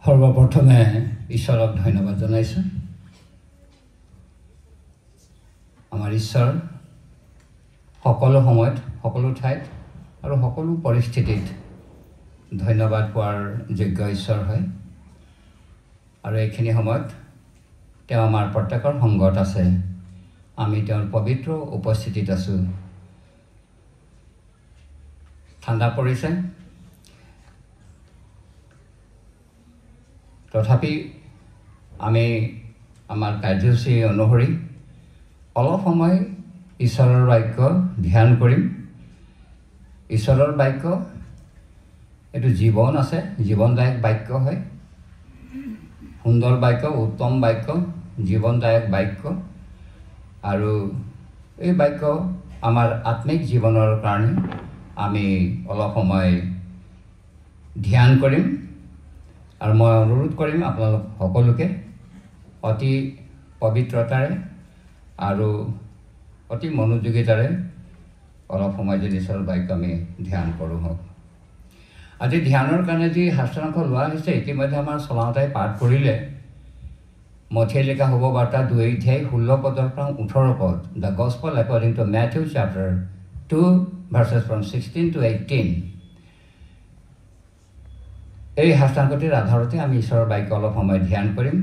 সৰ্বপ্ৰথমে ঈশ্বৰক ধন্যবাদ জনাইছোঁ। আমাৰ ঈশ্বৰ সকলো সময়ত, সকলো ঠাইত আৰু সকলো পৰিস্থিতিত ধন্যবাদ পোৱাৰ যোগ্য ঈশ্বৰ হয়। আৰু এইখিনি সময়ত তেওঁ আমাৰ প্ৰত্যেকৰ সংগত আছে। আমি তেওঁৰ পবিত্ৰ উপস্থিতিত আছোঁ। ঠাণ্ডা পৰিছে, তথাপি আমি আমাৰ কাৰ্যসূচী অনুসৰি অলপ সময় ঈশ্বৰৰ বাক্য ধ্যান কৰিম। ঈশ্বৰৰ বাক্য এইটো জীৱন আছে, জীৱনদায়ক বাক্য হয়। সুন্দৰ বাক্য, উত্তম বাক্য, জীৱনদায়ক বাক্য। আৰু এই বাক্য আমাৰ আত্মিক জীৱনৰ কাৰণে আমি অলপ সময় ধ্যান কৰিম। আৰু মই অনুৰোধ কৰিম আপোনালোক সকলোকে অতি পবিত্ৰতাৰে আৰু অতি মনোযোগিতাৰে অলপ সময় যদি ঈশ্বৰৰ বাক্য আমি ধ্যান কৰোঁ হওক। আজি ধ্যানৰ কাৰণে যি শাস্ত্ৰাংশ লোৱা হৈছে ইতিমধ্যে আমাৰ চলাওঁতাই পাঠ কৰিলে। মথিয়ে লিখা শুভবাৰ্তা 2 অধ্যায় 16 পদৰ পৰা 18 পদ। The gospel according to Matthew chapter 2 verses from 16 to 18। এই শাস্ত্ৰাংশটিৰ আধাৰতে আমি ঈশ্বৰৰ বাক্য অলপ সময় ধ্যান কৰিম।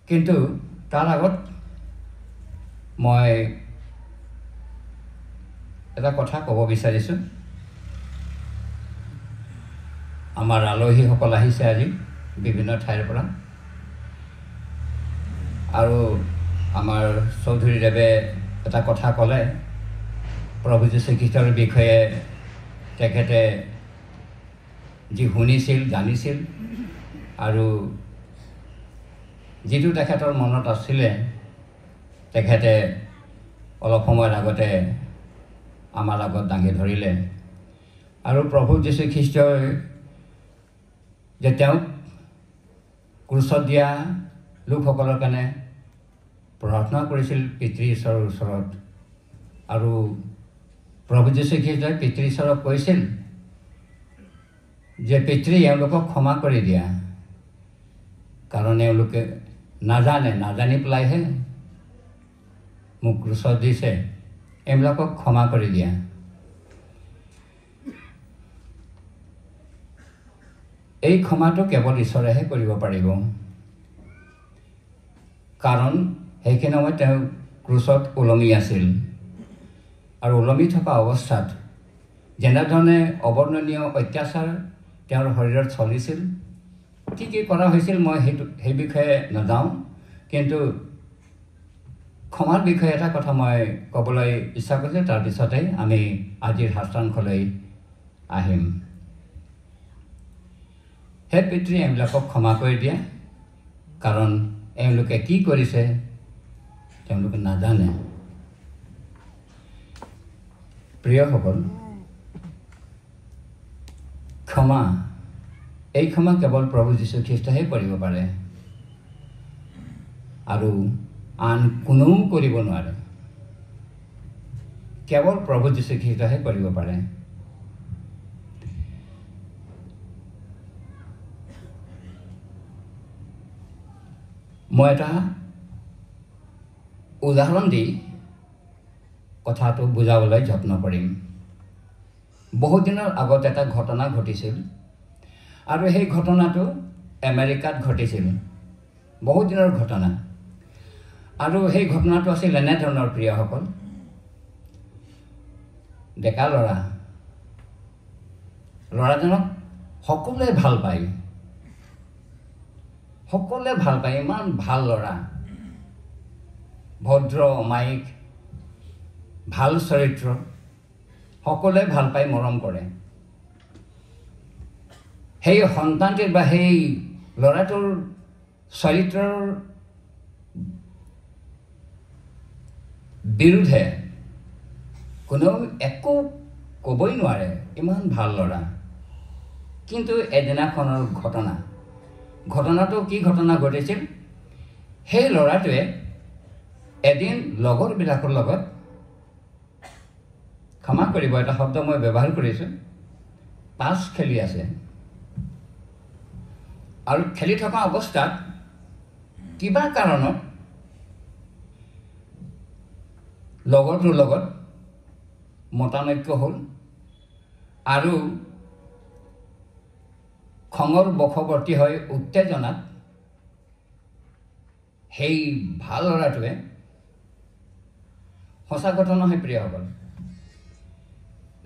কিন্তু তাৰ আগত মই এটা কথা ক'ব বিচাৰিছোঁ। আমাৰ আলহীসকল আহিছে আজি বিভিন্ন ঠাইৰ পৰা। আৰু আমাৰ চৌধুৰীদেৱে এটা কথা ক'লে, প্ৰভু যীশু খ্ৰীষ্টৰ বিষয়ে তেখেতে যি শুনিছিল, জানিছিল আৰু যিটো তেখেতৰ মনত আছিলে তেখেতে অলপ সময়ৰ আগতে আমাৰ আগত দাঙি ধৰিলে। আৰু প্ৰভু যীশু খ্ৰীষ্টই যে তেওঁক ক্ৰুচত দিয়া লোকসকলৰ কাৰণে প্ৰাৰ্থনা কৰিছিল পিতৃ ঈশ্বৰৰ ওচৰত। আৰু প্ৰভু যীশু খ্ৰীষ্টই পিতৃ ঈশ্বৰক কৈছিল যে পিতৃ এওঁলোকক ক্ষমা কৰি দিয়া, কাৰণ এওঁলোকে নাজানি পেলাইহে মোক ক্ৰুচত দিছে, এওঁলোকক ক্ষমা কৰি দিয়া। এই ক্ষমাটো কেৱল ঈশ্বৰেহে কৰিব পাৰিব, কাৰণ সেইখিনি সময়ত তেওঁ ক্ৰুচত ওলমি আছিল। আৰু ওলমি থকা অৱস্থাত যেনেধৰণে অবৰ্ণনীয় অত্যাচাৰ তেওঁৰ শৰীৰত চলিছিল, কি কি কৰা হৈছিল মই সেই বিষয়ে নাযাওঁ। কিন্তু ক্ষমাৰ বিষয়ে এটা কথা মই ক'বলৈ ইচ্ছা কৰিছোঁ, তাৰপিছতে আমি আজিৰ শাস্ত্ৰাংশলৈ আহিম। হে পিতৃ, এওঁলোকক ক্ষমা কৰি দিয়া, কাৰণ এওঁলোকে কি কৰিছে তেওঁলোকে নাজানে। প্ৰিয়সকল, ক্ষমা, এই ক্ষমা কেৱল প্ৰভু যীশু খ্ৰীষ্টহে কৰিব পাৰে আৰু আন কোনেও কৰিব নোৱাৰে। কেৱল প্ৰভু যীশু খ্ৰীষ্টহে কৰিব পাৰে। মই এটা উদাহৰণ দি কথাটো বুজাবলৈ যত্ন কৰিম। বহুত দিনৰ আগত এটা ঘটনা ঘটিছিল আৰু সেই ঘটনাটো আমেৰিকাত ঘটিছিল। বহুত দিনৰ ঘটনা। আৰু সেই ঘটনাটো আছিল এনেধৰণৰ, প্ৰিয়সকল, ডেকা ল'ৰাজনক সকলোৱে ভাল পায়। সকলোৱে ভাল পায়, ইমান ভাল ল'ৰা, ভদ্ৰ, অমায়িক, ভাল চৰিত্ৰ, সকলোৱে ভাল পায়, মৰম কৰে। সেই সন্তানটিৰ বা সেই ল'ৰাটোৰ চৰিত্ৰৰ বিৰুদ্ধে কোনেও একো ক'বই নোৱাৰে, ইমান ভাল ল'ৰা। কিন্তু এদিনাখনৰ ঘটনাটো কি ঘটনা ঘটিছিল, সেই ল'ৰাটোৱে এদিন লগৰবিলাকৰ লগত, ক্ষমা কৰিব এটা শব্দ মই ব্যৱহাৰ কৰিছোঁ, তাছ খেলি আছে। আৰু খেলি থকা অৱস্থাত কিবা কাৰণত লগৰটোৰ লগত মতানৈক্য হ'ল আৰু খঙৰ বশৱৰ্তী হৈ উত্তেজনাত সেই ভাল ল'ৰাটোৱে সঁচা ঘটনা হৈ প্ৰিয়সকল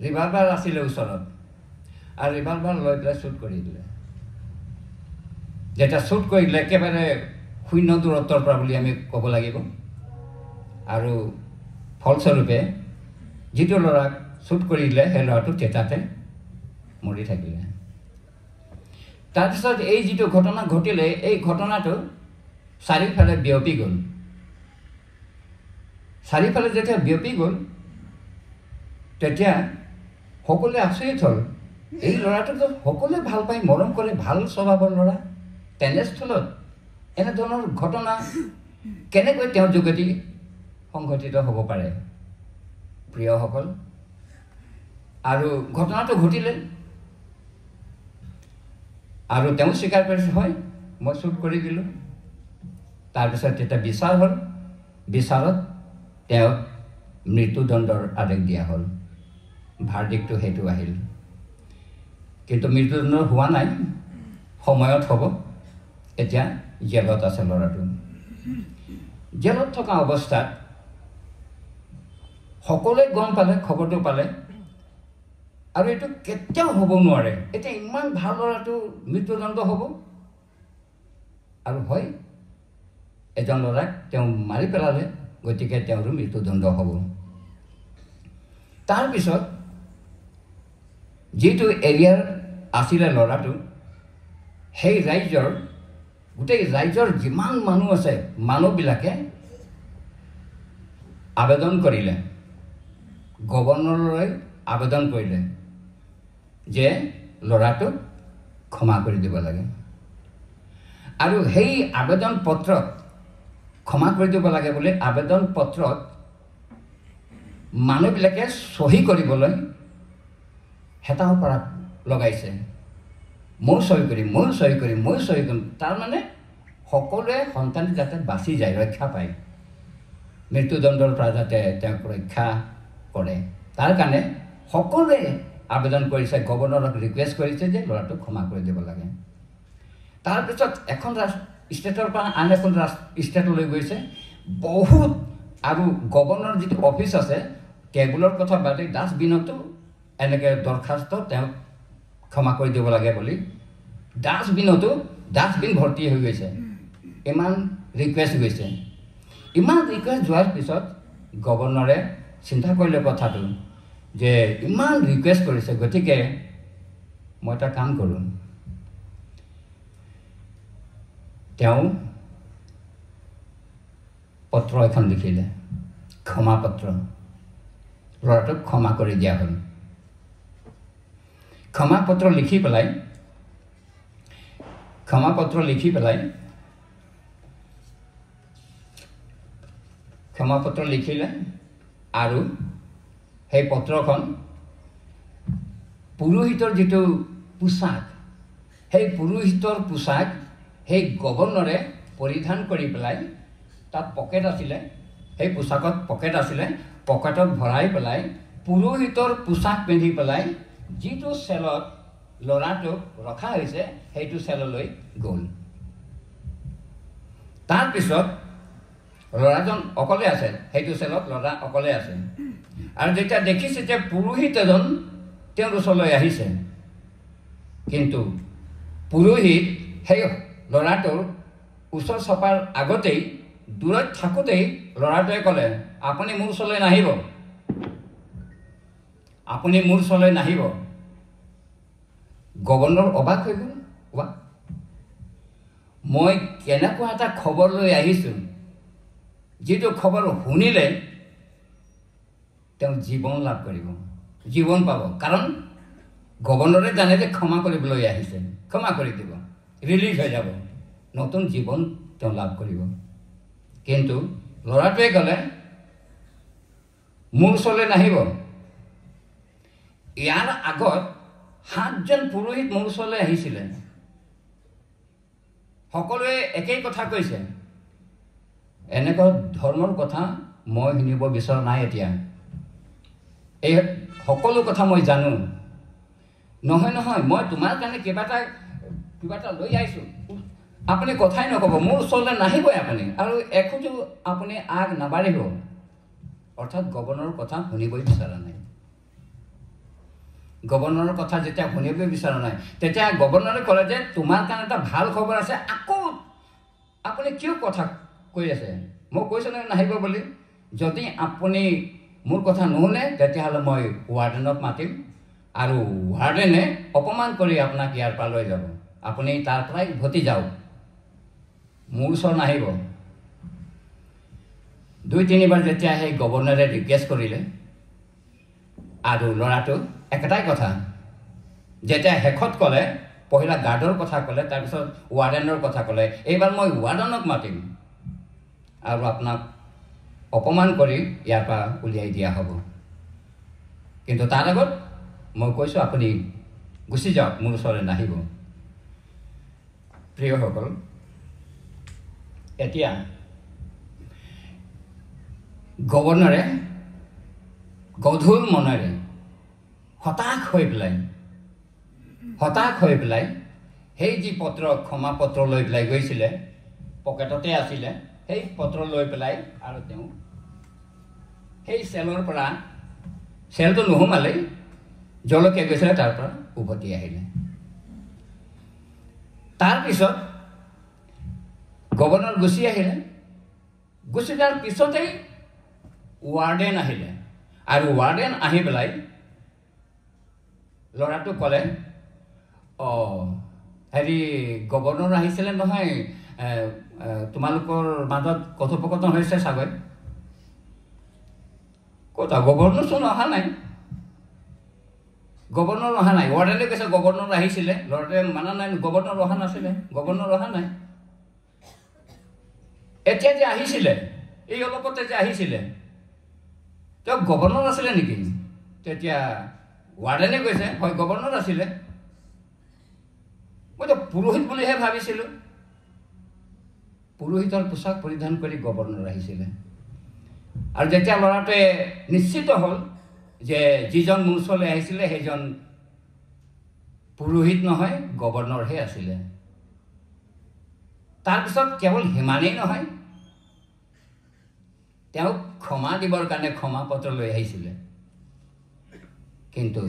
ৰিভলভাৰ আছিলে ওচৰত আৰু ৰিভলভাৰ লৈ পেলাই শ্বুট কৰি দিলে যেতিয়া শ্বুট কৰি দিলে একেবাৰে শূন্য দূৰত্বৰ পৰা বুলি আমি ক'ব লাগিব আৰু ফলস্বৰূপে যিটো ল'ৰাক শ্বুট কৰি দিলে সেই ল'ৰাটো তেতাতে মৰি থাকিলে তাৰপিছত এই যিটো ঘটনা ঘটিলে এই ঘটনাটো চাৰিওফালে বিয়পি গ'ল চাৰিওফালে যেতিয়া বিয়পি গ'ল তেতিয়া সকলোৱে আচৰিত হ'ল এই ল'ৰাটোতো সকলোৱে ভাল পায় মৰম কৰে ভাল স্বভাৱৰ ল'ৰা তেনেস্থলত এনেধৰণৰ ঘটনা কেনেকৈ তেওঁৰ যোগেদি সংঘটিত হ'ব পাৰে প্ৰিয়সকল আৰু ঘটনাটো ঘটিলে আৰু তেওঁ স্বীকাৰ কৰিছে হয় মই শ্বুট কৰি দিলোঁ তাৰপিছত তেতিয়া বিচাৰ হ'ল বিচাৰত তেওঁক মৃত্যুদণ্ডৰ আদেশ দিয়া হ'ল ভাৰ্ডিক্টটো সেইটো আহিল কিন্তু মৃত্যুদণ্ড হোৱা নাই সময়ত হ'ব এতিয়া জেলত আছে ল'ৰাটো জেলত থকা অৱস্থাত সকলোৱে গম পালে খবৰটো পালে আৰু এইটো কেতিয়াও হ'ব নোৱাৰে এতিয়া ইমান ভাল ল'ৰাটো মৃত্যুদণ্ড হ'ব আৰু হয় এজন ল'ৰাক তেওঁ মাৰি পেলালে গতিকে তেওঁৰো মৃত্যুদণ্ড হ'ব তাৰপিছত যিটো এৰিয়াৰ আছিলে ল'ৰাটো সেই ৰাজ্যৰ গোটেই ৰাজ্যৰ যিমান মানুহ আছে মানুহবিলাকে আবেদন কৰিলে গভৰ্ণৰলৈ আবেদন কৰিলে যে ল'ৰাটোক ক্ষমা কৰি দিব লাগে আৰু সেই আবেদন পত্ৰত ক্ষমা কৰি দিব লাগে বুলি আবেদন পত্ৰত মানুহবিলাকে চহী কৰিবলৈ হেতাহ পৰা লগাইছে মই চহী কৰিম মই চহী কৰিম মই চহী কৰিম তাৰমানে সকলোৱে সন্তান যাতে বাচি যায় ৰক্ষা পায় মৃত্যুদণ্ডৰ পৰা যাতে তেওঁক ৰক্ষা কৰে তাৰ কাৰণে সকলোৱে আবেদন কৰিছে গভৰ্ণৰক ৰিকুৱেষ্ট কৰিছে যে ল'ৰাটোক ক্ষমা কৰি দিব লাগে তাৰপিছত এখন ষ্টেটৰ পৰা আন এখন ষ্টেটলৈ গৈছে বহুত আৰু গভৰ্ণৰ যিটো অফিচ আছে টেবুলৰ কথা বাদে ডাষ্টবিনতো এনেকৈ দৰখাস্ত তেওঁক ক্ষমা কৰি দিব লাগে বুলি ডাষ্টবিন ভৰ্তি হৈ গৈছে ইমান ৰিকুৱেষ্ট গৈছে ইমান ৰিকুৱেষ্ট যোৱাৰ পিছত গভৰ্ণৰে চিন্তা কৰিলে কথাটো যে ইমান ৰিকুৱেষ্ট কৰিছে গতিকে মই এটা কাম কৰোঁ তেওঁ পত্ৰ এখন লিখিলে ক্ষমা পত্ৰ ল'ৰাটোক ক্ষমা কৰি দিয়া হ'ল ক্ষমা পত্ৰ লিখি পেলাই লিখিলে আৰু সেই পত্ৰখন পুৰোহিতৰ যিটো পোছাক সেই পুৰোহিতৰ পোছাক সেই গভৰ্ণৰে পৰিধান কৰি পেলাই তাত পকেট আছিলে সেই পোছাকত পকেট আছিলে পকেটত ভৰাই পেলাই পুৰোহিতৰ পোছাক পিন্ধি পেলাই যিটো চেলত ল'ৰাটোক ৰখা হৈছে সেইটো চেললৈ গ'ল তাৰপিছত ল'ৰাজন অকলে আছে সেইটো চেলত ল'ৰা অকলে আছে আৰু যেতিয়া দেখিছে যে পুৰোহিত এজন তেওঁৰ ওচৰলৈ আহিছে কিন্তু পুৰোহিত সেই ল'ৰাটোৰ ওচৰ চপাৰ আগতেই দূৰত থাকোঁতেই ল'ৰাটোৱে ক'লে আপুনি মোৰ ওচৰলৈ নাহিব গভৰ্ণৰ অবাক হৈ গ'ল মই কেনেকুৱা এটা খবৰ লৈ আহিছোঁ যিটো খবৰ শুনিলে তেওঁ জীৱন লাভ কৰিব জীৱন পাব কাৰণ গভৰ্ণৰে জানে যে ক্ষমা কৰিবলৈ আহিছে ক্ষমা কৰি দিব ৰিলিজ হৈ যাব নতুন জীৱন তেওঁ লাভ কৰিব কিন্তু ল'ৰাটোৱে ক'লে মোৰ ওচৰলৈ নাহিব ইয়াৰ আগত 7জন পুৰোহিত মোৰ ওচৰলৈ আহিছিলে সকলোৱে একেই কথা কৈছে এনেকুৱা ধৰ্মৰ কথা মই শুনিব বিচৰা নাই এতিয়া এই সকলো কথা মই জানো নহয় নহয় মই তোমাৰ কাৰণে কিবা এটা লৈ আহিছোঁ আপুনি কথাই নক'ব মোৰ ওচৰলৈ নাহিবই আপুনি আৰু একোটো আপুনি আগ নাবাঢ়িব অৰ্থাৎ গৱৰ্ণৰৰ কথা শুনিবই বিচৰা নাই গৱৰ্ণৰৰ কথা যেতিয়া শুনিবই বিচৰা নাই তেতিয়া গৱৰ্ণৰে ক'লে যে তোমাৰ কাৰণে এটা ভাল খবৰ আছে আকৌ আপুনি কিয় কথা কৈ আছে মই কৈছোঁ নহয় নাহিব বুলি যদি আপুনি মোৰ কথা নুশুনে তেতিয়াহ'লে মই ৱাৰ্ডেনক মাতিম আৰু ৱাৰ্ডেনে অপমান কৰি আপোনাক ইয়াৰ পৰা লৈ যাব আপুনি তাৰ পৰাই উভতি যাওক মোৰ ওচৰত নাহিব 2-3বাৰ যেতিয়া সেই গৱৰ্ণৰে ৰিকুৱেষ্ট কৰিলে আৰু ল'ৰাটো একেটাই কথা যেতিয়া শেষত ক'লে পহিলা গাৰ্ডৰ কথা ক'লে তাৰপিছত ৱাৰ্ডেনৰ কথা ক'লে এইবাৰ মই ৱাৰ্ডেনক মাতিম আৰু আপোনাক অপমান কৰি ইয়াৰ পৰা উলিয়াই দিয়া হ'ব কিন্তু তাৰ আগত মই কৈছোঁ আপুনি গুচি যাওক মোৰ ওচৰলৈ নাহিব প্ৰিয়সকল এতিয়া গৱৰ্ণৰে গধুৰ মনেৰে হতাশ হৈ পেলাই সেই যি পত্ৰ ক্ষমা পত্ৰ লৈ পেলাই গৈছিলে পকেটতে আছিলে সেই পত্ৰ লৈ পেলাই আৰু তেওঁ সেই চেলৰ পৰা চেলটো নোসোমালেই যলৈকে গৈছিলে তাৰ পৰা উভতি আহিলে তাৰপিছত গৱৰ্ণৰ গুচি আহিলে গুচি যোৱাৰ পিছতেই ৱাৰ্ডেন আহিলে আৰু ৱাৰ্ডেন আহি পেলাই ল'ৰাটোক ক'লে হেৰি গৱৰ্ণৰ আহিছিলে নহয় তোমালোকৰ মাজত কথোপকথন হৈছে চাগৈ কথা গৱৰ্ণৰচোন অহা নাই ৱাৰ্ডেনে কৈছে গৱৰ্ণৰ আহিছিলে ল'ৰাটোৱে মানা নাই গৱৰ্ণৰ অহা নাছিলে গৱৰ্ণৰ অহা নাই এতিয়া যে আহিছিলে এই অলপতে যে আহিছিলে তেওঁ গৱৰ্ণৰ আছিলে নেকি তেতিয়া ৱাৰ্ডেনে কৈছে হয় গৱৰ্ণৰ আছিলে মইতো পুৰোহিত বুলিহে ভাবিছিলোঁ পুৰোহিতৰ পোছাক পৰিধান কৰি গৱৰ্ণৰ আহিছিলে আৰু যেতিয়া ল'ৰাটোৱে নিশ্চিত হ'ল যে যিজন মোৰ ওচৰলৈ আহিছিলে সেইজন পুৰোহিত নহয় গৱৰ্ণৰহে আছিলে তাৰপিছত কেৱল সিমানেই নহয় তেওঁক ক্ষমা দিবৰ কাৰণে ক্ষমা পত্ৰ লৈ আহিছিলে কিন্তু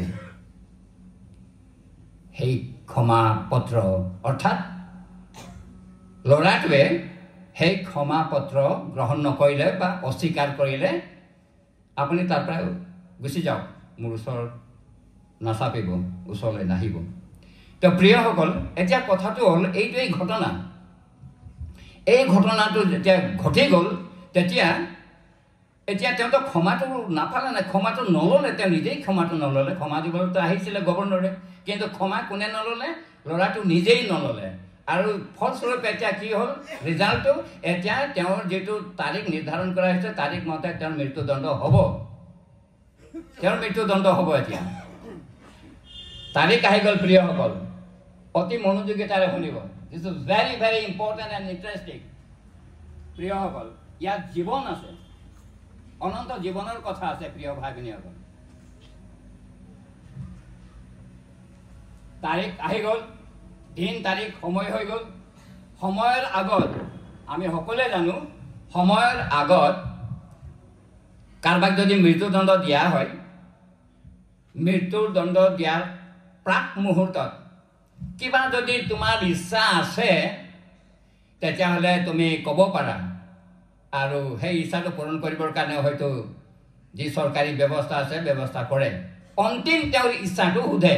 সেই ক্ষমা পত্ৰ অৰ্থাৎ ল'ৰাটোৱে সেই ক্ষমা পত্ৰ গ্ৰহণ নকৰিলে বা অস্বীকাৰ কৰিলে আপুনি তাৰ পৰা গুচি যাওক মোৰ ওচৰত নাচাপিব ওচৰলৈ নাহিব তো প্ৰিয়সকল এতিয়া কথাটো হ'ল এইটোৱেই ঘটনা এই ঘটনাটো যেতিয়া ঘটি গ'ল তেতিয়া তেওঁতো ক্ষমাটো নাপালে নাই ক্ষমাটো নল'লে তেওঁ নিজেই ক্ষমাটো নল'লে ক্ষমা দিবলৈতো আহিছিলে গৱৰ্ণৰে কিন্তু ক্ষমা কোনে নল'লে ল'ৰাটো নিজেই নল'লে আৰু ফলস্বৰূপে এতিয়া কি হ'ল ৰিজাল্টটো এতিয়া তেওঁৰ যিটো তাৰিখ নিৰ্ধাৰণ কৰা হৈছে তাৰিখ মতে তেওঁৰ মৃত্যুদণ্ড হ'ব এতিয়া তাৰিখ আহি গ'ল প্ৰিয়সকল অতি মনোযোগিতাৰে শুনিব this is very very important and interesting প্ৰিয়সকল ইয়াত জীৱন আছে অনন্ত জীৱনৰ কথা আছে প্ৰিয় ভাই ভনীসকল তাৰিখ আহি গ'ল দিন তাৰিখ সময় হৈ গ'ল সময়ৰ আগত আমি সকলোৱে জানো সময়ৰ আগত কাৰোবাক যদি মৃত্যুদণ্ড দিয়া হয় মৃত্যুৰ দণ্ড দিয়াৰ প্ৰাক মুহূৰ্তত কিবা যদি তোমাৰ ইচ্ছা আছে তেতিয়াহ'লে তুমি ক'ব পাৰা আৰু সেই ইচ্ছাটো পূৰণ কৰিবৰ কাৰণে হয়তো যি চৰকাৰী ব্যৱস্থা আছে ব্যৱস্থা কৰে অন্তিম তেওঁৰ ইচ্ছাটো সোধে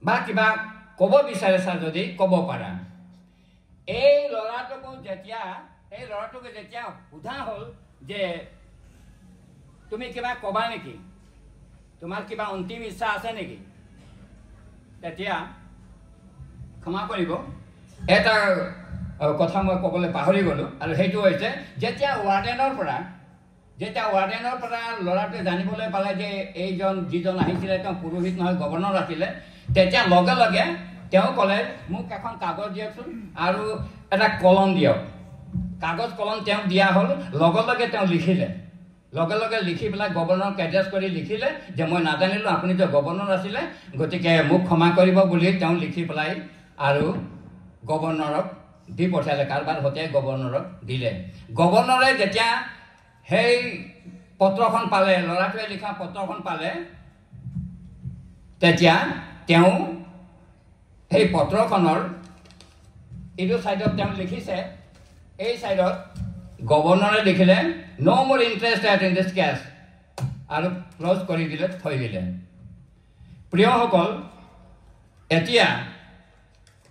বা কিবা ক'ব বিচাৰিছা যদি ক'ব পাৰা এই ল'ৰাটোক যেতিয়া সোধা হ'ল যে তুমি কিবা ক'বা নেকি তোমাৰ কিবা অন্তিম ইচ্ছা আছে নেকি তেতিয়া ক্ষমা কৰিব এটা কথা মই ক'বলৈ পাহৰি গ'লোঁ আৰু সেইটো হৈছে যেতিয়া ৱাৰ্ডেনৰ পৰা ল'ৰাটোৱে জানিবলৈ পালে যে যিজন আহিছিলে তেওঁ পুৰোহিত নহয় গৱৰ্ণৰ আছিলে তেতিয়া লগে লগে তেওঁ ক'লে মোক এখন কাগজ দিয়কচোন আৰু এটা কলম দিয়ক কাগজ কলম তেওঁক দিয়া হ'ল লগে লগে তেওঁ লিখিলে লগে লগে লিখি পেলাই গভৰ্ণৰক এড্ৰেছ কৰি লিখিলে যে মই নাজানিলোঁ আপুনি যে গভৰ্ণৰ আছিলে গতিকে মোক ক্ষমা কৰিব বুলি তেওঁ লিখি পেলাই আৰু গভৰ্ণৰক দি পঠিয়ালে কাৰোবাৰ সৈতে গভৰ্ণৰক দিলে গভৰ্ণৰে যেতিয়া সেই পত্ৰখন পালে ল'ৰাটোৱে লিখা পত্ৰখন পালে তেতিয়া তেওঁ সেই পত্ৰখনৰ এইটো ছাইডত তেওঁ লিখিছে এই ছাইডত গভৰ্ণৰে লিখিলে নো মোৰ ইণ্টাৰেষ্টেড ইন দিছ কেছ আৰু ক্ল'জ কৰি দিলে থৈ দিলে প্ৰিয়সকল এতিয়া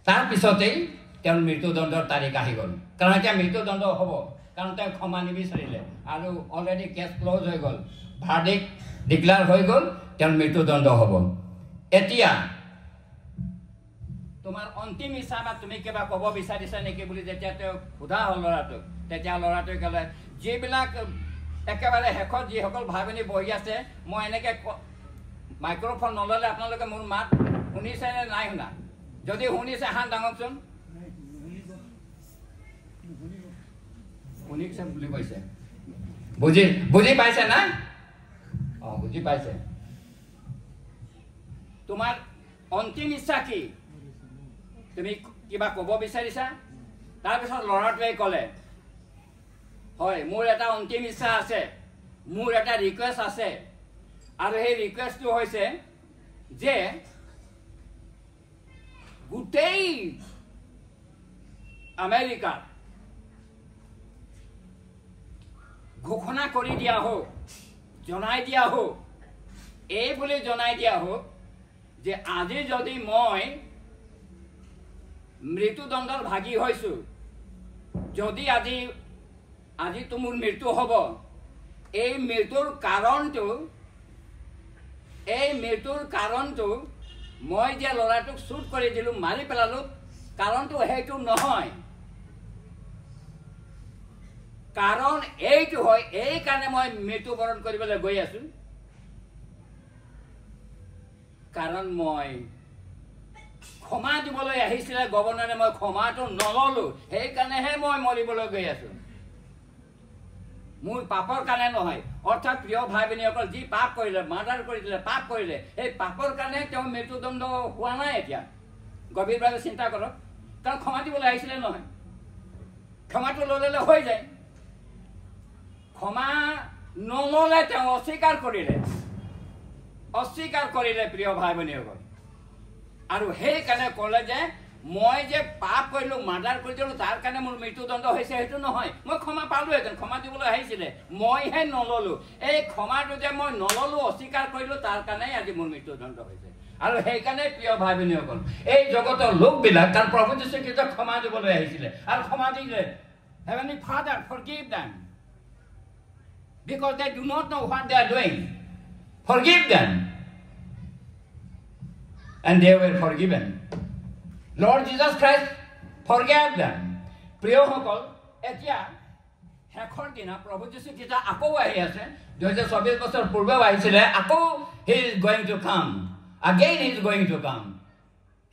তাৰপিছতেই তেওঁৰ মৃত্যুদণ্ডৰ তাৰিখ আহি গ'ল কাৰণ এতিয়া মৃত্যুদণ্ড হ'ব কাৰণ তেওঁ ক্ষমা নিবিচাৰিলে আৰু অলৰেডি কেছ ক্ল'জ হৈ গ'ল ভাৰ্ডিক্ট ডিক্লেয়াৰ হৈ গ'ল তেওঁৰ মৃত্যুদণ্ড হ'ব এতিয়া তোমাৰ অন্তিম ইচ্ছা বা তুমি কিবা ক'ব বিচাৰিছা নেকি বুলি যেতিয়া তেওঁ সোধা হ'ল ল'ৰাটোক তেতিয়া ল'ৰাটোৱে ক'লে যিবিলাক একেবাৰে শেষত যিসকল ভাই ভনী বহি আছে মই এনেকৈ মাইক্ৰফোন নল'লে আপোনালোকে মোৰ মাত শুনিছে নে নাই শুনা যদি শুনিছে হাত দাঙকচোন শুনিছে বুলি কৈছে বুজি পাইছে না অঁ বুজি পাইছে তোমাৰ অন্তিম ইচ্ছা কি তুমি কিবা ক'ব বিচাৰিছা তাৰপিছত ল'ৰাটোৱে ক'লে হয় মোৰ এটা অন্তিম ইচ্ছা আছে মোৰ এটা ৰিকুৱেষ্ট আছে আৰু সেই ৰিকুৱেষ্টটো হৈছে যে গোটেই আমেৰিকা ঘোষণা কৰি দিয়া হোক জনাই দিয়া হোক এই বুলি জনাই দিয়া হোক যে আজি যদি মই মৃত্যুদণ্ডৰ ভাগী হৈছোঁ যদি আজিতো মোৰ মৃত্যু হ'ব এই মৃত্যুৰ কাৰণটো মই যে ল'ৰাটোক শ্বুট কৰি দিলোঁ মাৰি পেলালোঁ কাৰণটো সেইটো নহয় কাৰণ এইটো হয় এই কাৰণে মই মৃত্যুবৰণ কৰিবলৈ গৈ আছোঁ কাৰণ মই ক্ষমা দিবলৈ আহিছিলে গভৰ্ণৰে মই ক্ষমাটো নল'লোঁ সেইকাৰণেহে মই মৰিবলৈ গৈ আছোঁ মোৰ পাপৰ কাৰণে নহয় অৰ্থাৎ প্ৰিয় ভাই ভনীসকল যি পাপ কৰিলে মাৰ্ডাৰ কৰি দিলে পাপ কৰিলে সেই পাপৰ কাৰণে তেওঁ মৃত্যুদণ্ড হোৱা নাই এতিয়া গভীৰভাৱে চিন্তা কৰক কাৰণ ক্ষমা দিবলৈ আহিছিলে নহয় ক্ষমাটো ল'লে হৈ যায় ক্ষমা নল'লে তেওঁ অস্বীকাৰ কৰিলে প্ৰিয় ভাই ভনীসকল আৰু সেইকাৰণে ক'লে যে মই যে পাপ কৰিলোঁ মাৰ্ডাৰ কৰি দিলোঁ তাৰ কাৰণে মোৰ মৃত্যুদণ্ড হৈছে সেইটো নহয় মই ক্ষমা পালোঁহেঁতেন ক্ষমা দিবলৈ আহিছিলে মইহে নল'লোঁ এই ক্ষমাটো যে মই নল'লোঁ অস্বীকাৰ কৰিলোঁ তাৰ কাৰণেই আজি মোৰ মৃত্যুদণ্ড হৈছে আৰু সেইকাৰণে প্ৰিয় ভাই ভনীসকল এই জগতৰ লোকবিলাক কাৰণ প্ৰভু যীশু খ্ৰীষ্টক ক্ষমা দিবলৈ আহিছিলে আৰু ক্ষমা দিলে Heavenly Father, forgive them because they do not know what they are doing. Forgive them. And they were forgiven. Lord Jesus Christ forgave them. প্ৰিয়সকল এতিয়া শেষৰ দিনা প্ৰভু যীশু খ্ৰীষ্ট আকৌ আহি আছে 2024 বছৰ পূৰ্বেও আহিছিলে আকৌ he is going to come. Again he is going to come.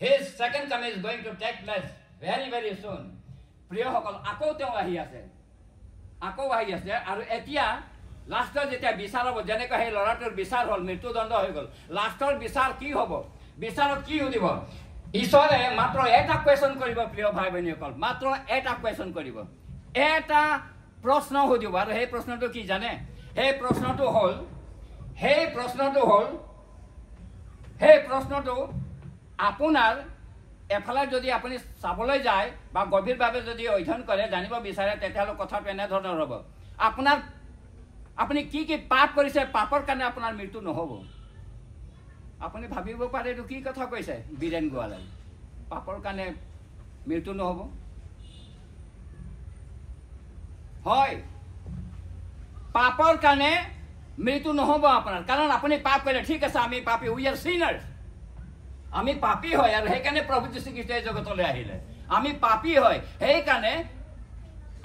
His second coming is going to take place very very soon. প্ৰিয়সকল আকৌ তেওঁ আহি আছে আৰু এতিয়া লাষ্টৰ যেতিয়া বিচাৰ হ'ব যেনেকৈ সেই ল'ৰাটোৰ বিচাৰ হ'ল মৃত্যুদণ্ড হৈ গ'ল লাষ্টৰ বিচাৰ কি হ'ব বিচাৰত কি সুধিব ঈশ্বৰে মাত্ৰ এটা কুৱেশ্যন কৰিব প্ৰিয় ভাই ভনীসকল মাত্ৰ এটা কুৱেশ্যন কৰিব এটা প্ৰশ্ন সুধিব আৰু সেই প্ৰশ্নটো কি জানে সেই প্ৰশ্নটো আপোনাৰ এফালে যদি আপুনি চাবলৈ যায় বা গভীৰভাৱে যদি অধ্যয়ন কৰে জানিব বিচাৰে তেতিয়াহ'লে কথাটো এনেধৰণৰ হ'ব আপুনি কি পাপ কৰিছে পাপৰ কাৰণে আপোনাৰ মৃত্যু নহ'ব আপুনি ভাবিব পাৰে এইটো কি কথা কৈছে বীৰেন গোৱালাই পাপৰ কাৰণে মৃত্যু নহ'ব হয় পাপৰ কাৰণে মৃত্যু নহ'ব আপোনাৰ কাৰণ আপুনি পাপ কৰিলে ঠিক আছে আমি পাপী উই আৰ সিনাৰ্ছ আমি পাপী হয় আৰু সেইকাৰণে প্ৰভু যীশু খ্ৰীষ্ট এই জগতলৈ আহিলে আমি পাপী হয় সেইকাৰণে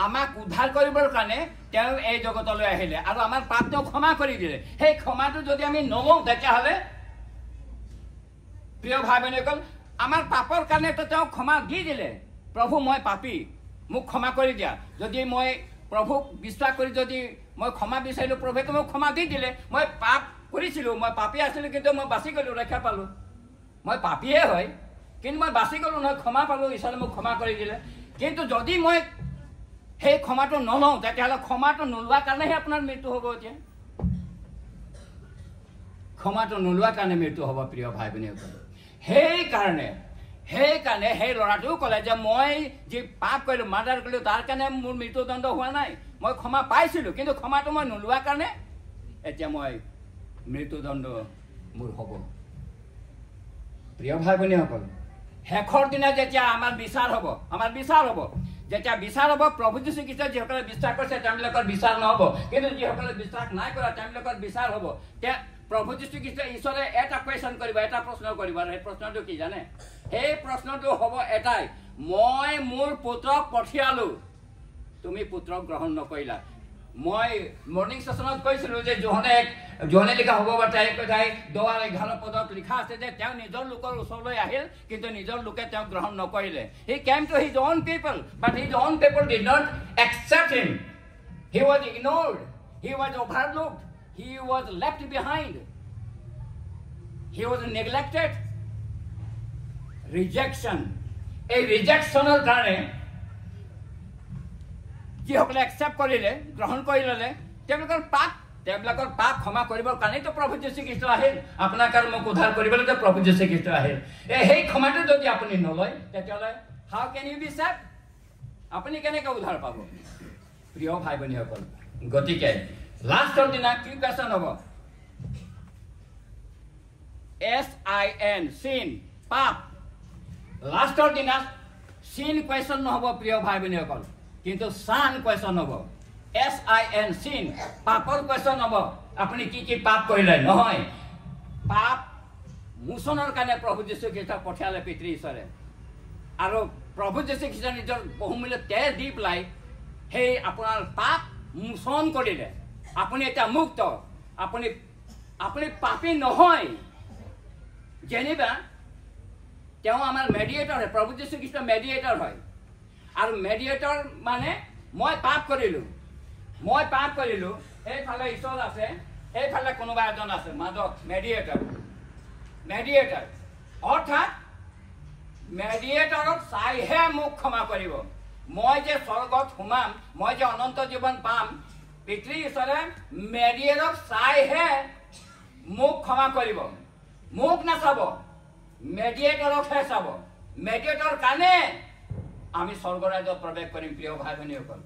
আমাক উদ্ধাৰ কৰিবৰ কাৰণে তেওঁ এই জগতলৈ আহিলে আৰু আমাৰ পাপ তেওঁ ক্ষমা কৰি দিলে সেই ক্ষমাটো যদি আমি নলওঁ তেতিয়াহ'লে প্ৰিয় ভাই ভনীসকল আমাৰ পাপৰ কাৰণেতো তেওঁ ক্ষমা দি দিলে প্ৰভু মই পাপী মোক ক্ষমা কৰি দিয়া যদি মই প্ৰভুক বিশ্বাস কৰি যদি মই ক্ষমা বিচাৰিলোঁ প্ৰভুৱে মোক ক্ষমা দি দিলে মই পাপ কৰিছিলোঁ মই পাপী আছিলোঁ কিন্তু মই বাচি গ'লোঁ ৰক্ষা পালোঁ মই পাপীয়ে হয় কিন্তু মই বাচি গ'লোঁ নহয় ক্ষমা পালোঁ ঈশ্বৰে মোক ক্ষমা কৰি দিলে কিন্তু যদি মই সেই ক্ষমাটো নলওঁ তেতিয়াহ'লে ক্ষমাটো নোলোৱাৰ কাৰণেহে আপোনাৰ মৃত্যু হ'ব এতিয়া ক্ষমাটো নোলোৱাৰ কাৰণে মৃত্যু হ'ব প্ৰিয় ভাই ভনীসকল সেইকাৰণে সেই ল'ৰাটোও ক'লে যে মই যি পাপ কৰিলোঁ মাৰ্ডাৰ কৰিলোঁ তাৰ কাৰণে মোৰ মৃত্যুদণ্ড হোৱা নাই মই ক্ষমা পাইছিলোঁ কিন্তু ক্ষমাটো মই নোলোৱাৰ কাৰণে এতিয়া মই মৃত্যুদণ্ড মোৰ হ'ব প্ৰিয় ভাই ভনীসকল শেষৰ দিনা যেতিয়া আমাৰ বিচাৰ হ'ব যেতিয়া বিচাৰ হ'ব প্ৰভু যীশু খ্ৰীষ্টই যিসকলে বিশ্বাস কৰিছে তেওঁলোকৰ বিচাৰ নহ'ব কিন্তু যিসকলে বিশ্বাস নাই কৰা তেওঁলোকৰ বিচাৰ হ'ব প্ৰভু যীশু খ্ৰীষ্টই ঈশ্বৰে এটা কুৱেশ্যন কৰিব এটা প্ৰশ্ন কৰিব আৰু সেই প্ৰশ্নটো কি জানে সেই প্ৰশ্নটো হ'ব এটাই মই মোৰ পুত্ৰক পঠিয়ালোঁ তুমি পুত্ৰক গ্ৰহণ নকৰিলা মই মৰ্ণিং ছেশ্যনত কৈছিলোঁ যে জোহনে লিখা হ'ব বা তাই 10:11 পদত লিখা আছে যে তেওঁ নিজৰ লোকৰ ওচৰলৈ আহিল কিন্তু নিজৰ লোকে তেওঁক গ্ৰহণ নকৰিলে he came to his own people but his own people did not accept him he was ignored he was overlooked he was left behind he was neglected rejection এই ৰিজেকশ্যনৰ কাৰণে যিসকলে একচেপ্ট কৰিলে গ্ৰহণ কৰি ল'লে তেওঁলোকৰ পাপ ক্ষমা কৰিবৰ কাৰণেইতো প্ৰভু যীশু খ্ৰীষ্ট আহিল আপোনাক আৰু মোক উদ্ধাৰ কৰিবলৈতো প্ৰভু যীশু খ্ৰীষ্ট আহিল সেই ক্ষমাটো যদি আপুনি নলয় তেতিয়াহ'লে how can you be save আপুনি কেনেকৈ উদ্ধাৰ পাব প্ৰিয় ভাই ভনীসকল গতিকে লাষ্টৰ দিনা কি কুৱেশ্যন হ'ব SIN চিন পাপ লাষ্টৰ দিনা চিন কুৱেশ্যন নহ'ব প্ৰিয় ভাই ভনীসকল কিন্তু সান কুৱেশ্যন হ'ব SIN চিন পাপৰ কুৱেশ্যন হ'ব আপুনি কি পাপ কৰিলে নহয় পাপ মোচনৰ কাৰণে প্ৰভু যীশু খ্ৰীষ্টক পঠিয়ালে পিতৃ ঈশ্বৰে আৰু প্ৰভু যীশু খ্ৰীষ্ট নিজৰ বহুমূল্য তেজ দি পেলাই সেই আপোনাৰ পাপ মোচন কৰিলে আপুনি এতিয়া মুক্ত আপুনি পাপী নহয় যেনিবা তেওঁ আমাৰ মেডিয়েটৰ হয় প্ৰভু যীশু খ্ৰীষ্ট মেডিয়েটৰ হয় আৰু মেডিয়েটৰ মানে মই পাপ কৰিলোঁ এইফালে ঈশ্বৰ আছে এইফালে কোনোবা এজন আছে মাজত মেডিয়েটৰ অৰ্থাৎ মেডিয়েটৰক চাইহে মোক ক্ষমা কৰিব মই যে স্বৰ্গত সোমাম মই যে অনন্ত জীৱন পাম পিতৃ ঈশ্বৰে মেডিয়েটৰক চাইহে মোক ক্ষমা কৰিব মোক নাচাব মেডিয়েটৰকহে চাব মেডিয়েটৰ কাৰণে আমি স্বৰ্গৰাজ্যত প্ৰৱেশ কৰিম প্ৰিয় ভাই ভনীসকল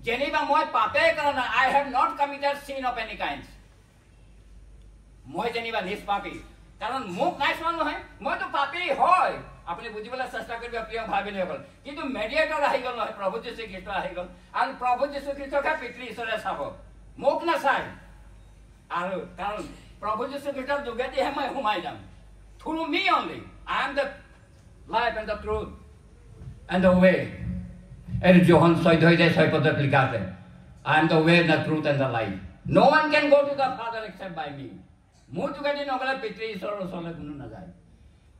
যেনিবা মই পাপেই কৰা নাই আই হেভ নট কমিটেড চিন অফ এনি কাইণ্ড মই যেনিবা নিষ্পাপী কাৰণ মোক নাই চোৱা নহয় মইতো পাপী হয় আপুনি বুজিবলৈ চেষ্টা কৰিব প্ৰিয় ভাই ভনীসকল কিন্তু মেডিয়েটৰ আহি গ'ল নহয় প্ৰভু যীশু খ্ৰীষ্ট আহি গ'ল আৰু প্ৰভু যীশু খ্ৰীষ্টকহে পিতৃ ঈশ্বৰে চাব মোক নাচায় আৰু কাৰণ প্ৰভু যীশু খ্ৰীষ্টৰ যোগেদিহে মই সোমাই যাম through me only I am the life and the truth and the way and John 6:6 পদত লিখা আছে I am the way the truth and the life no one can go to the Father except by me মোৰ যোগেদি নগ'লে পিতৃ ঈশ্বৰৰ ওচৰলৈ কোনো নাযায়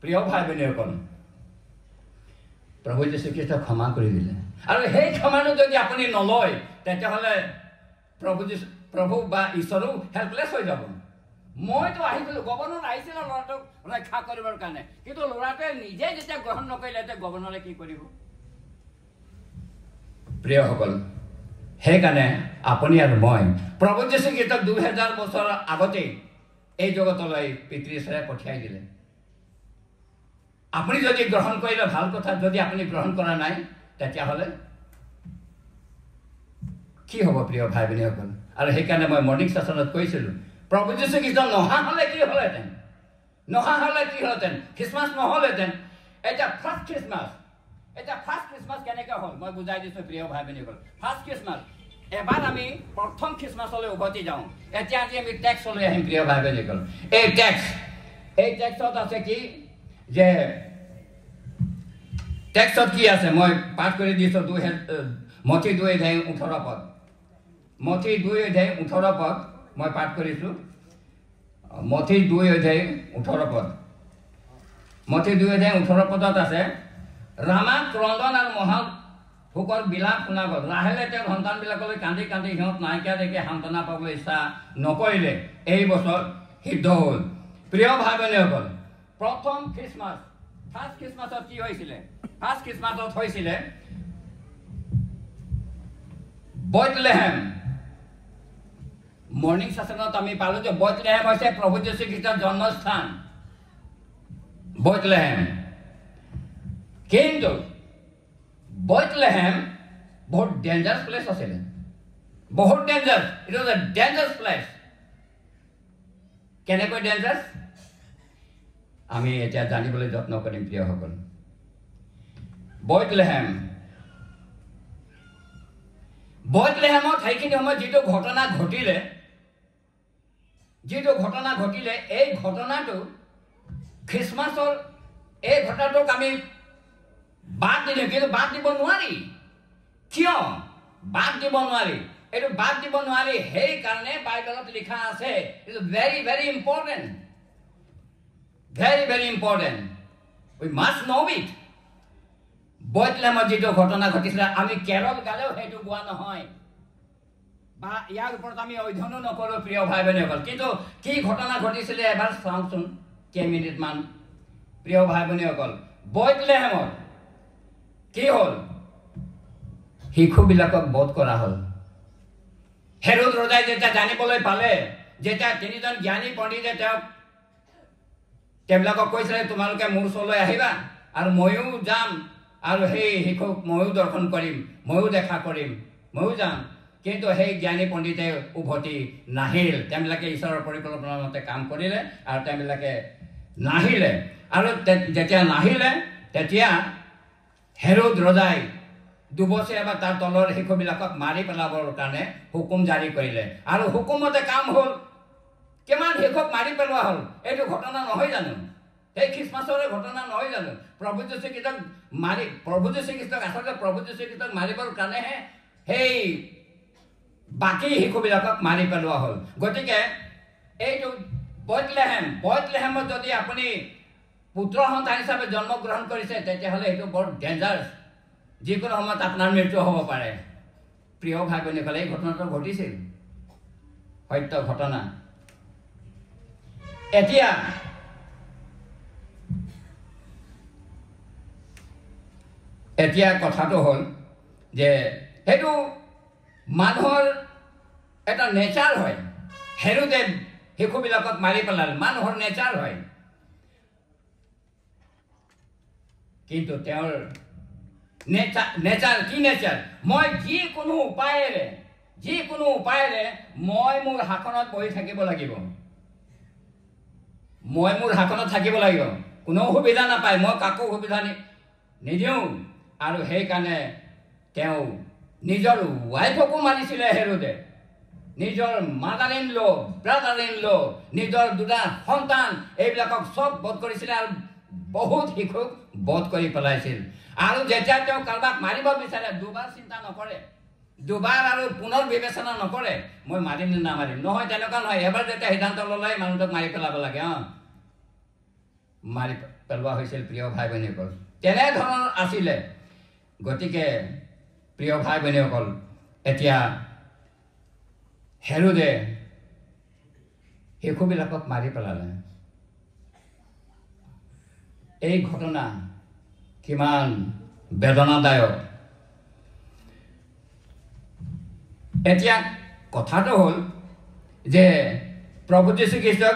প্ৰিয় ভাই ভনীসকল প্ৰভু যীশু খ্ৰীষ্ট ক্ষমা কৰি দিলে আৰু সেই ক্ষমাটো যদি আপুনি নলয় তেতিয়াহ'লে প্ৰভু বা ঈশ্বৰো হেল্পলেছ হৈ যাব মইতো আহিছিলোঁ গভৰ্ণৰ আহিছিলে ল'ৰাটোক ৰক্ষা কৰিবৰ কাৰণে কিন্তু ল'ৰাটোৱে নিজে যেতিয়া গ্ৰহণ নকৰিলে তেতিয়া গভৰ্ণৰে কি কৰিব প্ৰিয়সকল সেইকাৰণে আপুনি আৰু মই প্ৰভু যীশু খ্ৰীষ্টক 2000 বছৰৰ আগতেই এই জগতলৈ পিতৃ ঈশ্বৰে পঠিয়াই দিলে আপুনি যদি গ্ৰহণ কৰিলে ভাল কথা যদি আপুনি গ্ৰহণ কৰা নাই তেতিয়াহ'লে কি হ'ব প্ৰিয় ভাই ভনীসকল আৰু সেইকাৰণে মই মৰ্ণিং ছেশ্যনত কৈছিলোঁ প্ৰভু যীশু খ্ৰীষ্ট নহা হ'লে কি হ'লহেঁতেন খ্ৰীষ্টমাছ নহ'লহেঁতেন এতিয়া ফাৰ্ষ্ট খ্ৰীষ্টমাছ কেনেকৈ হ'ল মই বুজাই দিছোঁ প্ৰিয় ভাই ভনীসকল ফাৰ্ষ্ট খ্ৰীষ্টমাছ এবাৰ আমি প্ৰথম খ্ৰীষ্টমাছলৈ উভতি যাওঁ এতিয়া আজি আমি টেক্সলৈ আহিম প্ৰিয় ভাই ভনীসকল এই টেক্সত আছে কি যে টেক্সত কি আছে মই পাঠ কৰি দিছোঁ মথি 2:18 পদ মথি 2:18 পদ মই পাঠ কৰিছোঁ মথি 2:18 পদ মথি 2:18 পদত আছে ৰামাক ক্ৰন্দন আৰু মহা শোকৰ বিলাপ শুনা গ'ল ৰাহেলে তেওঁৰ সন্তানবিলাকলৈ কান্দি কান্দি সিহঁত নাইকিয়া দেখি সান্তনা পাবলৈ ইচ্ছা নকৰিলে এই বছৰ সিদ্ধ হ'ল প্ৰিয় ভাই ভনীসকল প্ৰথম খ্ৰীষ্টমাছ ফাৰ্ষ্ট খ্ৰীষ্টমাছত কি হৈছিলে ফাৰ্ষ্ট খ্ৰীষ্টমাছত হৈছিলে বেথলেহেম মৰ্নিং সেশনত আমি পালো যে বেথলেহেম হৈছে প্ৰভু যীশু খ্ৰীষ্টৰ জন্মস্থান বেথলেহেম কিন্তু বেথলেহেম বহুত ডেঞ্জাৰাছ প্লেচ আছিলে বহুত dangerous it was a dangerous place কেনেকৈ ডেঞ্জাৰাছ আমি এতিয়া জানিবলৈ যত্ন কৰিম প্ৰিয়সকল বেথলেহেমত সেইখিনি সময়ত যিটো ঘটনা ঘটিলে এই ঘটনাটো খ্ৰীষ্টমাছৰ এই ঘটনাটোক আমি বাদ দিলে কিন্তু বাদ দিব নোৱাৰি কিয় বাদ দিব নোৱাৰি এইটো বাদ দিব নোৱাৰি সেইকাৰণে বাইবেলত লিখা আছে it is very very important we must know' it বেথলেহেমত যিটো ঘটনা ঘটিছিলে আমি কেৰল গালেও সেইটো গোৱা নহয় বা ইয়াৰ ওপৰত আমি অধ্যয়নো নকৰোঁ প্ৰিয় ভাই ভনীসকল কিন্তু কি ঘটনা ঘটিছিলে এবাৰ চাওঁচোন কেইমিনিটমান প্ৰিয় ভাই ভনীসকল বেথলেহেমত কি হ'ল শিশুবিলাকক বধ কৰা হ'ল হেৰোদ ৰজাই যেতিয়া জানিবলৈ পালে যেতিয়া তিনিজন জ্ঞানী পণ্ডিতে তেওঁবিলাকক কৈছিলে তোমালোকে মোৰ ওচৰলৈ আহিবা আৰু ময়ো যাম আৰু সেই শিশুক ময়ো দৰ্শন কৰিম ময়ো দেখা কৰিম ময়ো যাম কিন্তু সেই জ্ঞানী পণ্ডিতে উভতি নাহিল তেওঁবিলাকে ঈশ্বৰৰ পৰিকল্পনা মতে কাম কৰিলে আৰু তেওঁবিলাকে নাহিলে আৰু যেতিয়া নাহিলে তেতিয়া হেৰোদ ৰজাই দুবছৰীয়া বা তাৰ তলৰ শিশুবিলাকক মাৰি পেলাবৰ কাৰণে হুকুম জাৰি কৰিলে আৰু হুকুমতে কাম হ'ল কিমান শিশুক মাৰি পেলোৱা হ'ল এইটো ঘটনা নহয় জানো এই খ্ৰীষ্টমাছৰে ঘটনা নহয় জানো প্ৰভু যীশু খ্ৰীষ্টক আচলতে প্ৰভু যীশু খ্ৰীষ্টক মাৰিবৰ কাৰণেহে সেই বাকী শিশুবিলাকক মাৰি পেলোৱা হ'ল গতিকে এইটো বেথলেহেমত যদি আপুনি পুত্ৰ সন্তান হিচাপে জন্মগ্ৰহণ কৰিছে তেতিয়াহ'লে সেইটো বৰ ডেঞ্জাৰাছ যিকোনো সময়ত আপোনাৰ মৃত্যু হ'ব পাৰে প্ৰিয় ভাই ভনীসকল এই ঘটনাটো ঘটিছিল সত্য ঘটনা এতিয়া কথাটো হ'ল যে সেইটো মানুহৰ এটা নেচাৰ হয় হেৰোদে শিশুবিলাকক মাৰি পেলালে মানুহৰ নেচাৰ হয় কিন্তু তেওঁৰ নেচাৰ কি নেচাৰ মই যিকোনো উপায়েৰে মই মোৰ শাসনত বহি থাকিব লাগিব কোনো সুবিধা নাপায় মই কাকো সুবিধা নিদিওঁ আৰু সেইকাৰণে তেওঁ নিজৰ ৱাইফকো মাৰিছিলে হেৰোদে নিজৰ mother in law brother in law নিজৰ দুটা সন্তান এইবিলাকক চব বধ কৰিছিলে আৰু বহুত শিশুক বধ কৰি পেলাইছিল আৰু যেতিয়া তেওঁ কাৰোবাক মাৰিব বিচাৰে দুবাৰ চিন্তা নকৰে দুবাৰ আৰু পুনৰ বিবেচনা নকৰে মই মাৰিম নে নামাৰিম নহয় তেনেকুৱা নহয় এবাৰ যেতিয়া সিদ্ধান্ত ল'লে মানুহটোক মাৰি পেলাব লাগে মাৰি পেলোৱা হৈছিল প্ৰিয় ভাই ভনীসকল তেনেধৰণৰ আছিলে গতিকে প্ৰিয় ভাই ভনীসকল এতিয়া হেৰোদে শিশুবিলাকক মাৰি পেলালে এই ঘটনা কিমান বেদনাদায়ক এতিয়া কথাটো হ'ল যে প্ৰভু যীশু খ্ৰীষ্টক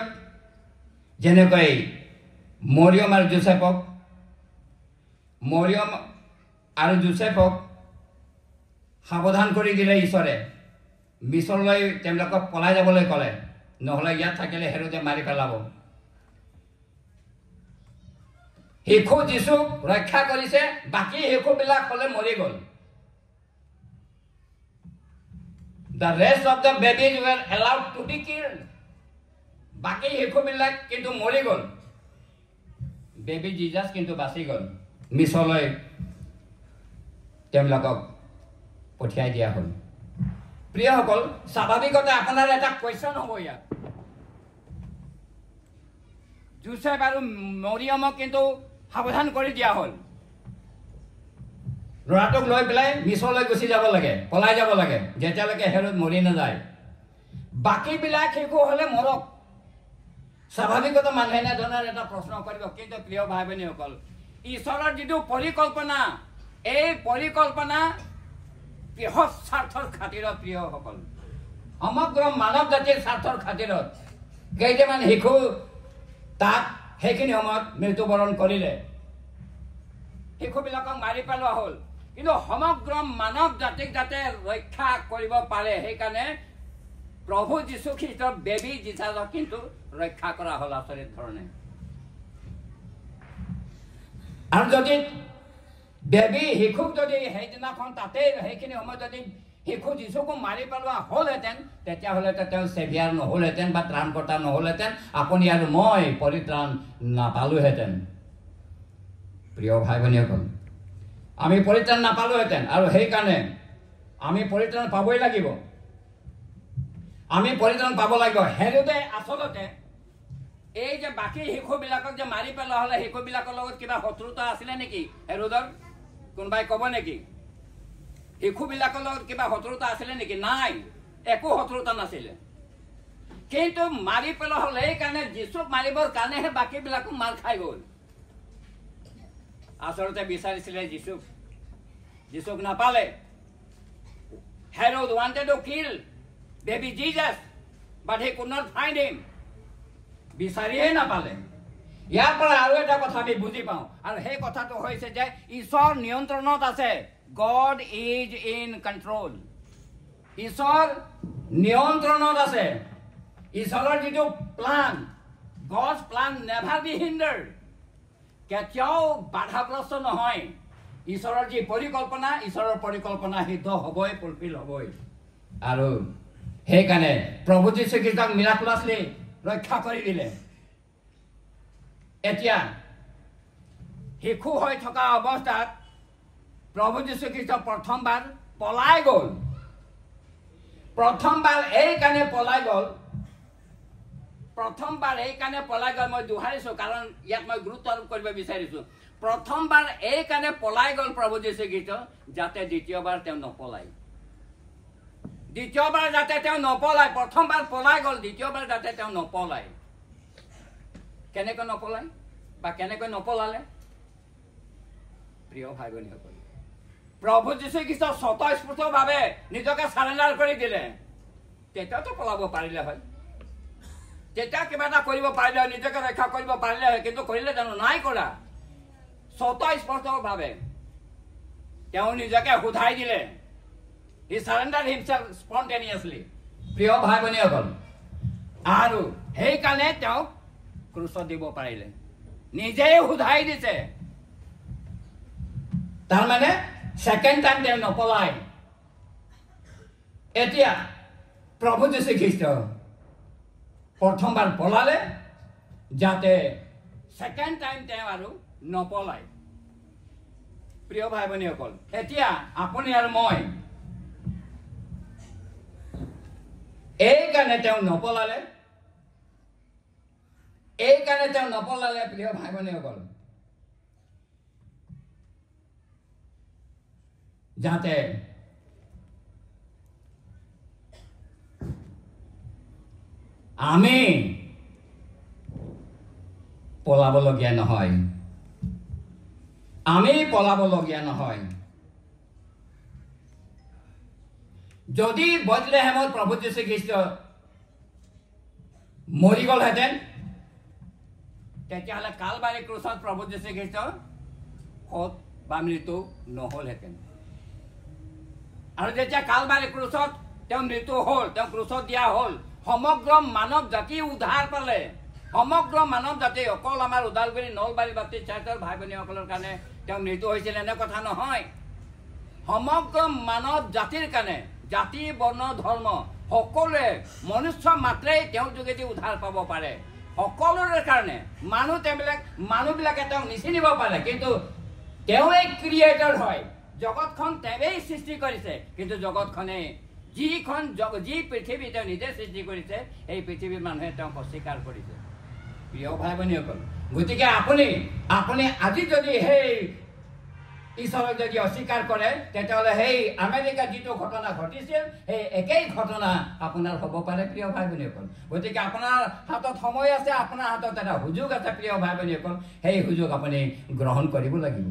যেনেকৈ মৰিয়ম আৰু যোচেফক সাৱধান কৰি দিলে ঈশ্বৰে মিছৰলৈ তেওঁলোকক পলাই যাবলৈ ক'লে নহ'লে ইয়াত থাকিলে হেৰোদে মাৰি পেলাব শিশু যীশুক ৰক্ষা কৰিছে বাকী শিশুবিলাক হ'লে মৰি গ'ল The rest of the babies were allowed to be killed বাকী শিশুবিলাক কিন্তু মৰি গ'ল বেবী জিজাছ কিন্তু বাচি গ'ল মিছৰলৈ তেওঁলোকক পঠিয়াই দিয়া হ'ল প্ৰিয়সকল স্বাভাৱিকতে আপোনাৰ এটা কুৱেশ্যন হ'ব ইয়াত জোচেফ আৰু মৰিয়মক কিন্তু সাৱধান কৰি দিয়া হ'ল ল'ৰাটোক লৈ পেলাই মিছৰলৈ গুচি যাব লাগে পলাই যাব লাগে যেতিয়ালৈকে হেৰোদ মৰি নাযায় বাকীবিলাক শিশু হ'লে মৰক স্বাভাৱিকতে মানুহে এনেধৰণৰ এটা প্ৰশ্ন কৰিব কিন্তু প্ৰিয় ভাই ভনীসকল ঈশ্বৰৰ যিটো পৰিকল্পনা এই পৰিকল্পনা বৃহৎ স্বাৰ্থৰ খাতিৰত প্ৰিয়সকল সমগ্ৰ মানৱ জাতিৰ স্বাৰ্থৰ খাতিৰত কেইটামান শিশু তাক সেইখিনি সময়ত মৃত্যুবৰণ কৰিলে শিশুবিলাকক মাৰি পেলোৱা হ'ল কিন্তু সমগ্ৰ মানৱ জাতিক যাতে ৰক্ষা কৰিব পাৰে সেইকাৰণে প্ৰভু যীশু খ্ৰীষ্টৰ বেবী জিজাছক কিন্তু ৰক্ষা কৰা হ'ল আচৰিত ধৰণে আৰু যদি বেবী শিশুক যদি সেইদিনাখন তাতে সেইখিনি সময়ত যদি শিশু যীশুকো মাৰি পেলোৱা হ'লহেঁতেন তেতিয়াহ'লে তেওঁ ছেভিয়াৰ নহ'লহেঁতেন বা ত্ৰাণকৰ্তা নহ'লহেঁতেন আপুনি আৰু মই পৰিত্ৰাণ নাপালোহেঁতেন প্ৰিয় ভাই ভনীসকল আমি পৰিত্ৰাণ নাপালোহেঁতেন আৰু সেইকাৰণে আমি পৰিত্ৰাণ পাবই লাগিব আমি পৰিত্ৰাণ পাব লাগিব হেৰোদে আচলতে এই যে বাকী শিশুবিলাকক যে মাৰি পেলোৱা হ'লে শিশুবিলাকৰ লগত কিবা শত্ৰুতা আছিলে নেকি হেৰোদৰ কোনোবাই ক'ব নেকি শিশুবিলাকৰ লগত কিবা শত্ৰুতা আছিলে নেকি নাই একো শত্ৰুতা নাছিলে কিন্তু মাৰি পেলোৱা হ'ল এইকাৰণে যীশুক মাৰিবৰ কাৰণেহে বাকীবিলাকো মাৰ খাই গ'ল আচলতে বিচাৰিছিলে যীশুক নাপালে Herod wanted to kill baby Jesus but he could not find him বিচাৰিয়ে নাপালে ইয়াৰ পৰা আৰু এটা কথা আমি বুজি পাওঁ আৰু সেই কথাটো হৈছে যে ঈশ্বৰ নিয়ন্ত্ৰণত আছে God is in control ঈশ্বৰ নিয়ন্ত্ৰণত আছে ঈশ্বৰৰ যিটো plan God's plan never be hindered কেতিয়াও বাধাগ্ৰস্ত নহয় ঈশ্বৰৰ যি পৰিকল্পনা ঈশ্বৰৰ পৰিকল্পনা সিদ্ধ হ'বই ফুলফিল হ'বই আৰু সেইকাৰণে প্ৰভু যীশু খ্ৰীষ্টক মিৰাকুলাছলি ৰক্ষা কৰি দিলে এতিয়া শিশু হৈ থকা অৱস্থাত প্ৰভু যীশু খ্ৰীষ্ট প্ৰথমবাৰ পলাই গ'ল প্ৰথমবাৰ এইকাৰণে পলাই গ'ল মই দোহাৰিছোঁ কাৰণ ইয়াত মই গুৰুত্ব আৰোপ কৰিব বিচাৰিছোঁ প্ৰথমবাৰ এইকাৰণে পলাই গ'ল প্ৰভু যীশু খ্ৰীষ্ট যাতে দ্বিতীয়বাৰ তেওঁ নপলায় দ্বিতীয়বাৰ যাতে তেওঁ নপলায় প্ৰথমবাৰ পলাই গ'ল দ্বিতীয়বাৰ যাতে তেওঁ নপলায় কেনেকৈ নপলায় বা কেনেকৈ নপলালে প্ৰিয় ভাই ভনীসকল প্ৰভু যীশু খ্ৰীষ্ট স্বতঃস্ফূৰ্তভাৱে নিজকে চাৰেণ্ডাৰ কৰি দিলে তেতিয়াতো পলাব পাৰিলে হয় তেতিয়া কিবা এটা কৰিব পাৰিলে হয় নিজকে ৰক্ষা কৰিব পাৰিলে হয় কিন্তু কৰিলে জানো নাই কৰা স্বতঃস্ফূৰ্তভাৱে তেওঁ নিজকে শুধাই দিলে He surrendered himself spontaneously প্ৰিয় ভাই ভনীসকল আৰু সেইকাৰণে তেওঁ ক্ৰুচত দিব পাৰিলে নিজেই শুধাই দিছে তাৰমানে ছেকেণ্ড টাইম তেওঁ নপলায় এতিয়া প্ৰভু যীশু খ্ৰীষ্ট প্ৰথমবাৰ পলালে যাতে ছেকেণ্ড টাইম তেওঁ আৰু নপলায় প্ৰিয় ভাই ভনীসকল এতিয়া আপুনি আৰু মই এইকাৰণে তেওঁ নপলালে প্ৰিয় ভাই ভনীসকল যাতে আমি পলাবলগীয়া নহয় যদি বেথলেহেমত প্ৰভু যীশু খ্ৰীষ্ট মৰি গ'লহেঁতেন তেতিয়াহ'লে কালবাৰী ক্ৰুচত প্ৰভু যীশু খ্ৰীষ্ট সৎ বা মৃত্যু নহ'লহেঁতেন আৰু যেতিয়া কালবাৰী ক্ৰুচত তেওঁ মৃত্যু হ'ল তেওঁ ক্ৰুচত দিয়া হ'ল সমগ্ৰ মানৱ জাতি উদ্ধাৰ পালে সমগ্ৰ মানৱ জাতি অকল আমাৰ ওদালগুৰি নলবাৰী বাপ্তিষ্ট চাৰ্চৰ ভাই ভনীসকলৰ কাৰণে তেওঁ মৃত্যু হৈছিল এনে কথা নহয় সমগ্ৰ মানৱ জাতিৰ কাৰণে জাতি বৰ্ণ ধৰ্ম সকলোৱে মনুষ্য মাত্ৰেই তেওঁৰ যোগেদি উদ্ধাৰ পাব পাৰে সকলোৰে কাৰণে মানুহবিলাকে তেওঁক নিচিনিব পাৰে কিন্তু তেওঁৱেই ক্ৰিয়েটৰ হয় জগতখন তেওঁৱেই সৃষ্টি কৰিছে কিন্তু জগতখনে যি পৃথিৱী তেওঁ নিজে সৃষ্টি কৰিছে এই পৃথিৱীৰ মানুহে তেওঁক অস্বীকাৰ কৰিছে প্ৰিয় ভাই ভনীসকল, গতিকে আপুনি আজি যদি সেই ঈশ্বৰক যদি অস্বীকাৰ কৰে, তেতিয়াহ'লে সেই আমেৰিকাত যিটো ঘটনা ঘটিছিল সেই একেই ঘটনা আপোনাৰ হ'ব পাৰে প্ৰিয় ভাই ভনীসকল। গতিকে আপোনাৰ হাতত সময় আছে, আপোনাৰ হাতত এটা সুযোগ আছে প্ৰিয় ভাই ভনীসকল, সেই সুযোগ আপুনি গ্ৰহণ কৰিব লাগিব।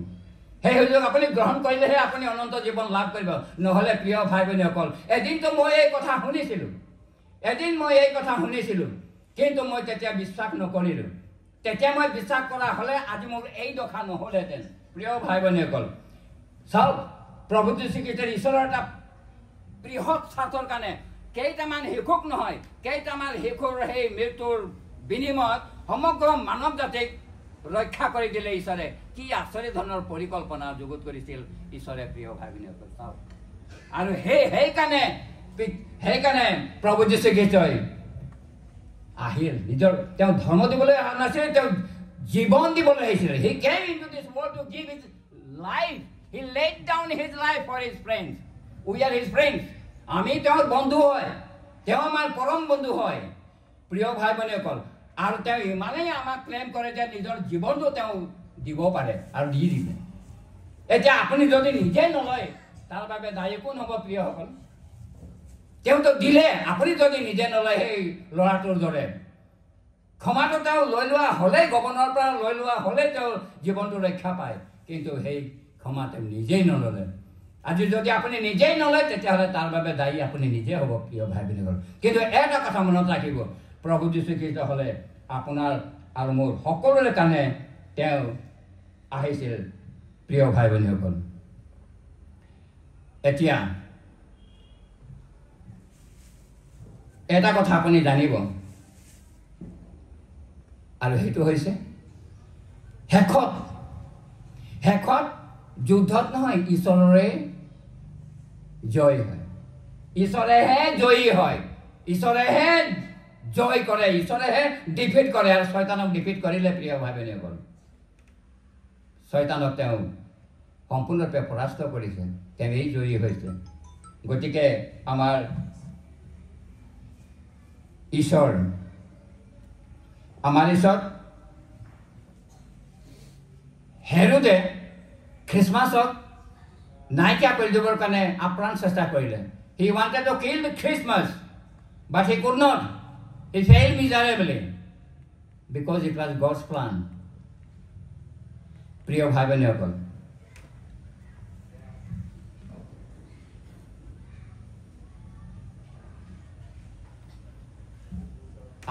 সেই সুযোগ আপুনি গ্ৰহণ কৰিলেহে আপুনি অনন্ত জীৱন লাভ কৰিব। নহ'লে প্ৰিয় ভাই ভনীসকল, এদিনতো মই এই কথা শুনিছিলোঁ, কিন্তু মই তেতিয়া বিশ্বাস নকৰিলোঁ। তেতিয়া মই বিশ্বাস কৰা হ'লে আজি মোৰ এই দশা নহ'লহেঁতেন। প্ৰিয় ভাই ভনীসকল, চাওক, প্ৰভু যীশু খ্ৰীষ্টৰ ঈশ্বৰৰ এটা বৃহৎ স্বাৰ্থৰ কাৰণে কেইটামান শিশুক নহয়, কেইটামান শিশুৰ সেই মৃত্যুৰ বিনিময়ত সমগ্ৰ মানৱ জাতিক ৰক্ষা কৰি দিলে ঈশ্বৰে। কি আচৰিত ধৰণৰ পৰিকল্পনা যুগুত কৰিছিল ঈশ্বৰে প্ৰিয় ভাই ভনীসকল। চাওক, আৰু সেইকাৰণে প্ৰভু যীশু খ্ৰীষ্টই আহিল। তেওঁ ধৰ্ম দিবলৈ অহা নাছিল, তেওঁ জীৱন দিবলৈ আহিছিল। He came into this world to give his life. He laid down his life for his friends. We are his friends. আমি তেওঁৰ বন্ধু হয়, তেওঁ আমাৰ পৰম বন্ধু হয় প্ৰিয় ভাই ভনীসকল। আৰু তেওঁ ইমানেই আমাক প্ৰেম কৰে যে নিজৰ জীৱনটো তেওঁ দিব পাৰে আৰু দি দিলে। এতিয়া আপুনি যদি নিজে নলয়, তাৰ বাবে দায়ী কোন হ'ব প্ৰিয়সকল? তেওঁতো দিলে, আপুনি যদি নিজে নলয় সেই ল'ৰাটোৰ দৰে। ক্ষমাটো তেওঁ লৈ লোৱা হ'লে, গগনৰ পৰা লৈ লোৱা হ'লে তেওঁ জীৱনটো ৰক্ষা পায়, কিন্তু সেই ক্ষমা তেওঁ নিজেই নল'লে। আজি যদি আপুনি নিজেই নলয়, তেতিয়াহ'লে তাৰ বাবে দায়ী আপুনি নিজে হ'ব প্ৰিয় ভাই ভনীসকল। কিন্তু এটা কথা মনত ৰাখিব, প্ৰভু যীশু খ্ৰীষ্ট হ'লে আপোনাৰ আৰু মোৰ সকলোৰে কাৰণে তেওঁ আহিছিল প্ৰিয় ভাই ভনীসকল। এতিয়া এটা কথা আপুনি জানিব, আৰু সেইটো হৈছে শেষত যুদ্ধত নহয়, ঈশ্বৰৰে জয় হয়। ঈশ্বৰেহে জয়ী হয়, ঈশ্বৰেহে জয় কৰে, ঈশ্বৰেহে ডিফিট কৰে। আৰু শয়তানক ডিফিট কৰিলে প্ৰিয় ভাই ভনীসকল, শয়তানক তেওঁ সম্পূৰ্ণৰূপে পৰাস্ত কৰিছে, তেওঁই জয়ী হৈছে। গতিকে আমাৰ ঈশ্বৰ হেৰোদে খ্ৰীষ্টমাছক নাইকিয়া কৰি দিবৰ কাৰণে আপ্ৰাণ চেষ্টা কৰিলে। He wanted to kill the Christmas, but he could not. He failed miserably because it was God's plan. প্ৰিয় ভাই ভনীসকল,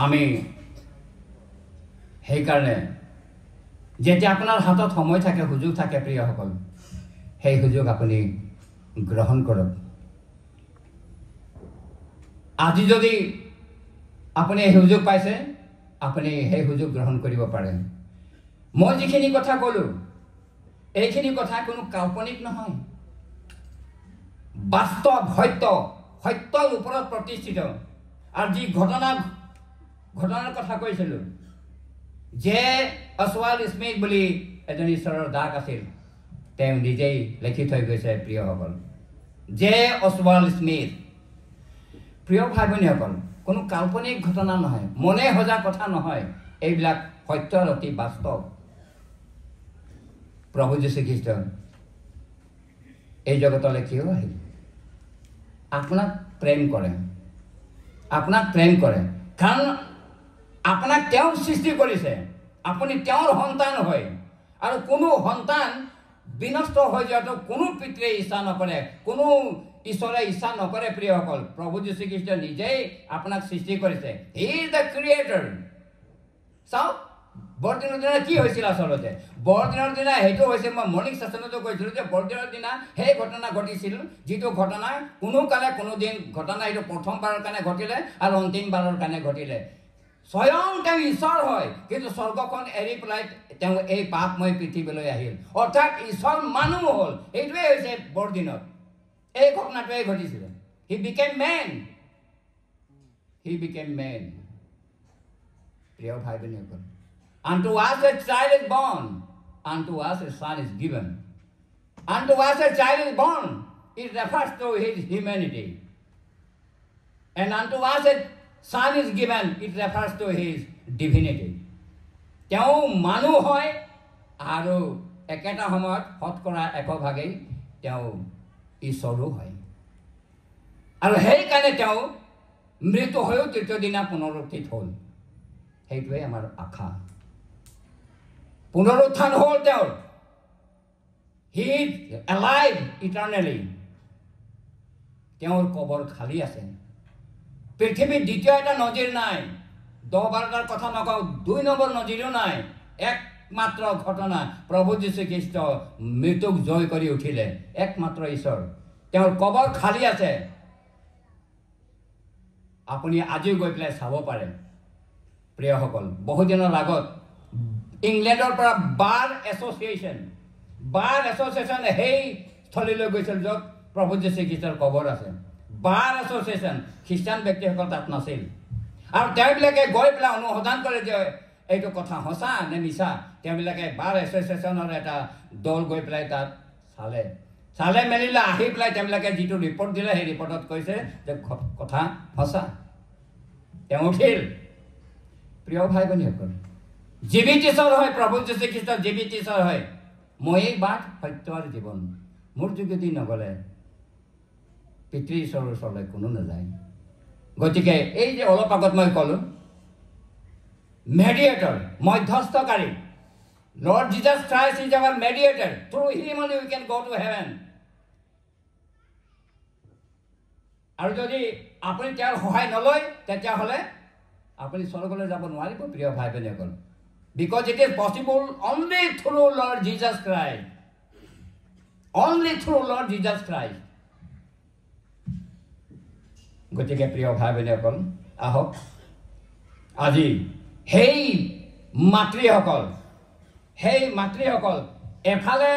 আমি সেইকাৰণে যেতিয়া আপোনাৰ হাতত সময় থাকে, সুযোগ থাকে প্ৰিয়সকল, সেই সুযোগ আপুনি গ্ৰহণ কৰক। আজি যদি আপুনি এই সুযোগ পাইছে, আপুনি সেই সুযোগ গ্ৰহণ কৰিব পাৰে। মই যিখিনি কথা ক'লোঁ, এইখিনি কথা কোনো কাল্পনিক নহয়, বাস্তৱ সত্যৰ ওপৰত প্ৰতিষ্ঠিত। আৰু যি ঘটনাৰ কথা কৈছিলোঁ, যে অছৱাল্ড স্মিথ বুলি এজন ঈশ্বৰৰ দাস আছিল, তেওঁ নিজেই লিখি থৈ গৈছে প্ৰিয়সকল, যে অছৱাল্ড স্মিথ। প্ৰিয় ভাই ভনীসকল, কোনো কাল্পনিক ঘটনা নহয়, মনে সজা কথা নহয়, এইবিলাক সত্যৰ অতি বাস্তৱ। প্ৰভু যীশু খ্ৰীষ্ট এই জগতলৈ কিয় আহিল? আপোনাক প্ৰেম কৰে, কাৰণ আপোনাক তেওঁ সৃষ্টি কৰিছে, আপুনি তেওঁৰ সন্তান হয়। আৰু কোনো সন্তান বিনষ্ট হৈ যোৱাটো কোনো পিতৃয়ে ইচ্ছা নকৰে, কোনো ঈশ্বৰে ইচ্ছা নকৰে প্ৰিয়সকল। প্ৰভু যীশু খ্ৰীষ্ট নিজেই আপোনাক সৃষ্টি কৰিছে। He is the creator. চাওক, বৰদিনৰ দিনা কি হৈছিল? আচলতে বৰদিনৰ দিনা সেইটো হৈছে, মই মৰ্ণিং ছেশ্যনতো কৈছিলোঁ যে বৰদিনৰ দিনা সেই ঘটনা ঘটিছিল, যিটো ঘটনা কোনো কালে কোনো দিন ঘটনা, এইটো প্ৰথমবাৰৰ কাৰণে ঘটিলে আৰু অন্তিমবাৰৰ কাৰণে ঘটিলে। স্বয়ং তেওঁ ঈশ্বৰ হয়, কিন্তু স্বৰ্গখন এৰি পেলাই তেওঁ এই পাপময় পৃথিৱীলৈ আহিল, অৰ্থাৎ ঈশ্বৰ মানুহ হ'ল। এইটোৱেই হৈছে বৰদিনত, এই ঘটনাটোৱেই ঘটিছিলে। He became men. প্ৰিয় ভাই ভনীসকল, unto us a child is born, unto us a son is given. Unto us a child is born, it refers to his humanity. And unto us a son is given, it refers to his divinity. তেওঁ মানুহ হয় আৰু একেটা সময়ত শতকৰা 100% তেওঁ ঈশ্বৰো হয় আৰু সেইকাৰণে তেওঁ মৃত্যু হৈও তৃতীয় দিনা পুনৰুত্থিত হ'ল সেইটোৱে আমাৰ আশা পুনৰুত্থান হ'ল তেওঁৰ হি ইজ এলাইভ ইটাৰনেলি তেওঁৰ কবৰ খালী আছে পৃথিৱীত দ্বিতীয় এটা নজিৰ নাই 10-12টাৰ কথা নকওঁ 2 নম্বৰ নজিৰো নাই একমাত্ৰ ঘটনা প্ৰভু যীশু খ্ৰীষ্ট মৃত্যুক জয় কৰি উঠিলে একমাত্ৰ ঈশ্বৰ তেওঁৰ কবৰ খালী আছে আপুনি আজিও গৈ পেলাই চাব পাৰে প্ৰিয়সকল বহু দিনৰ আগত ইংলেণ্ডৰ পৰা বাৰ এছ'চিয়েশ্যন সেই স্থলীলৈ গৈছিল য'ত প্ৰভু যীশু খ্ৰীষ্টৰ কবৰ আছে বাৰ এছ'চিয়েশ্যন খ্ৰীষ্টান ব্যক্তিসকল তাত নাছিল আৰু তেওঁবিলাকে গৈ পেলাই অনুসন্ধান কৰে যে এইটো কথা সঁচা নে মিছা তেওঁবিলাকে বাৰ এছ'চিয়েশ্যনৰ এটা দল গৈ পেলাই তাত চালে মেলিলে আহি পেলাই তেওঁবিলাকে যিটো ৰিপৰ্ট দিলে সেই ৰিপৰ্টত কৈছে যে কথা সঁচা তেওঁ উঠিল প্ৰিয় ভাই ভনীসকল জীৱিত ঈশ্বৰ হয় প্ৰভু যীশু খ্ৰীষ্ট জীৱিত ঈশ্বৰ হয় মই বাট সত্য আৰু জীৱন মোৰ যোগেদি নগ'লে পিতৃ ঈশ্বৰৰ ওচৰলৈ কোনো নাযায় গতিকে এই যে অলপ আগত মই ক'লোঁ মেডিয়েটৰ মধ্যস্থকাৰী Lord Jesus Christ is our mediator through him only we can go to heaven আৰু যদি আপুনি তেওঁৰ সহায় নলয় তেতিয়াহ'লে আপুনি স্বৰ্গলৈ যাব নোৱাৰিব প্ৰিয় ভাই ভনীসকল because it is possible only through Lord Jesus Christ গতিকে প্ৰিয় ভাই ভনীসকল আহক আজি সেই মাতৃসকল এফালে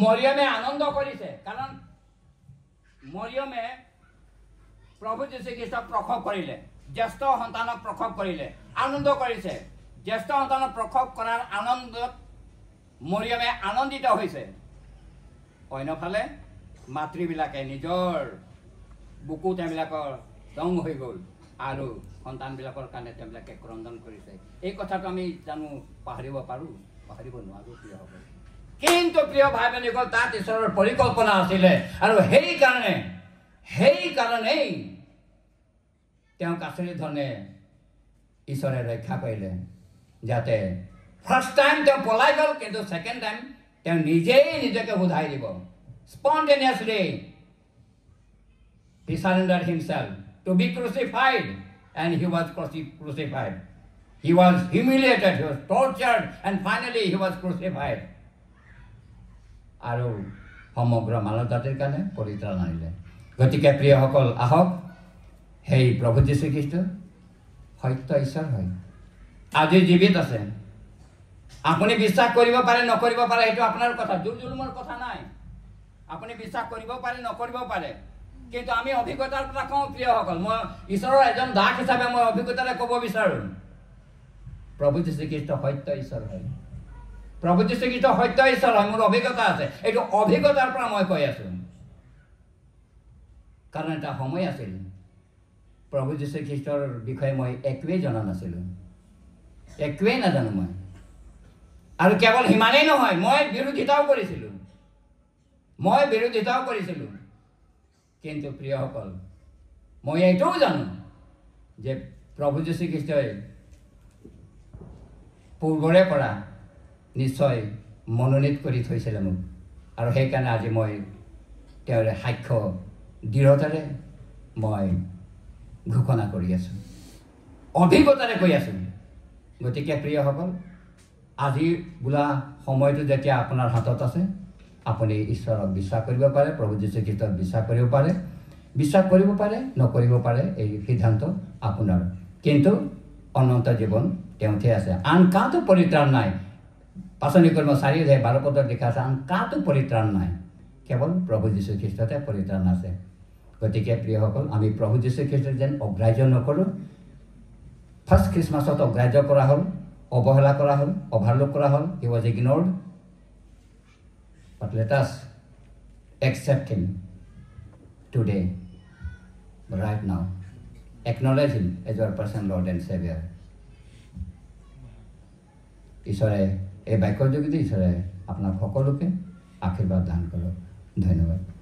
মৰিয়মে আনন্দ কৰিছে কাৰণ মৰিয়মে প্ৰভু যীশু খ্ৰীষ্টক প্ৰসৱ কৰিলে জ্যেষ্ঠ সন্তানক প্ৰসৱ কৰিলে আনন্দ কৰিছে জ্যেষ্ঠ সন্তানক প্ৰসৱ কৰাৰ আনন্দত মৰিয়মে আনন্দিত হৈছে অন্যফালে মাতৃবিলাকে নিজৰ বুকু তেওঁবিলাকৰ দং হৈ গ'ল আৰু সন্তানবিলাকৰ কাৰণে তেওঁবিলাকে ক্ৰন্দন কৰিছে এই কথাটো আমি জানো পাহৰিব নোৱাৰোঁ প্ৰিয় হ'ব কিন্তু প্ৰিয় ভাই ভনীসকল তাত ঈশ্বৰৰ পৰিকল্পনা আছিলে আৰু সেইকাৰণেই তেওঁক আচৰিত ধৰণে ঈশ্বৰে ৰক্ষা কৰিলে যাতে ফাৰ্ষ্ট টাইম তেওঁ পলাই গ'ল কিন্তু ছেকেণ্ড টাইম তেওঁ নিজকে সোধাই দিব spontaneously he surrendered himself to be crucified and he was crucified he was humiliated he was tortured and finally he was crucified আৰু সমগ্ৰ মানৱ জাতিৰ কাৰণে পৰিত্ৰাণ আনিলে গতিকে প্ৰিয়সকল আহক সেই প্ৰভু যীশু খ্ৰীষ্ট সত্য ঈশ্বৰ হয় আজি জীৱিত আছে আপুনি বিশ্বাস কৰিব পাৰে নকৰিব পাৰে সেইটো আপোনাৰ কথা জুলুমৰ কথা নাই আপুনি বিশ্বাস কৰিব পাৰে নকৰিব পাৰে কিন্তু আমি অভিজ্ঞতাৰ পৰা কওঁ প্ৰিয়সকল মই ঈশ্বৰৰ এজন দাস হিচাপে মই অভিজ্ঞতাৰে ক'ব বিচাৰোঁ প্ৰভু যীশু খ্ৰীষ্ট সত্য ঈশ্বৰ হয় প্ৰভু যীশু খ্ৰীষ্ট সত্য ঈশ্বৰ হয় মোৰ অভিজ্ঞতা আছে এইটো অভিজ্ঞতাৰ পৰা মই কৈ আছোঁ কাৰণ এটা সময় আছিল প্ৰভু যীশু খ্ৰীষ্টৰ বিষয়ে মই একোৱেই জনা নাছিলোঁ একোৱেই নাজানো মই আৰু কেৱল সিমানেই নহয় মই বিৰোধিতাও কৰিছিলোঁ কিন্তু প্ৰিয়সকল মই এইটোও জানো যে প্ৰভু যীশু খ্ৰীষ্টই পূৰ্বৰে পৰা নিশ্চয় মনোনীত কৰি থৈছিলে মোক আৰু সেইকাৰণে আজি মই তেওঁৰ সাক্ষ্য দৃঢ়তাৰে মই ঘোষণা কৰি আছোঁ অভিজ্ঞতাৰে কৈ আছোঁ গতিকে প্ৰিয়সকল আজি বোলা সময়টো যেতিয়া আপোনাৰ হাতত আছে আপুনি ঈশ্বৰক বিশ্বাস কৰিব পাৰে প্ৰভু যীশু খ্ৰীষ্টক বিশ্বাস কৰিব পাৰে নকৰিব পাৰে এই সিদ্ধান্ত আপোনাৰ কিন্তু অনন্ত জীৱন তেওঁতহে আছে আন কাতো পৰিত্ৰাণ নাই পাচনি কৰ্ম 4:12 লিখা আছে আন কাতো পৰিত্ৰাণ নাই কেৱল প্ৰভু যীশু খ্ৰীষ্টতে পৰিত্ৰাণ আছে গতিকে প্ৰিয়সকল আমি প্ৰভু যীশু খ্ৰীষ্টক যেন অগ্ৰাহ্য নকৰোঁ ফাৰ্ষ্ট খ্ৰীষ্টমাছত অগ্ৰাহ্য কৰা হ'ল অৱহেলা কৰা হ'ল অভাৰলুক কৰা হ'ল he was ignored but let us accept him today right now acknowledge him as our personal Lord and Saviour ঈশ্বৰে এই বাক্যৰ যোগেদি ঈশ্বৰে আপোনাক সকলোকে আশীৰ্বাদ দান কৰক। ধন্যবাদ।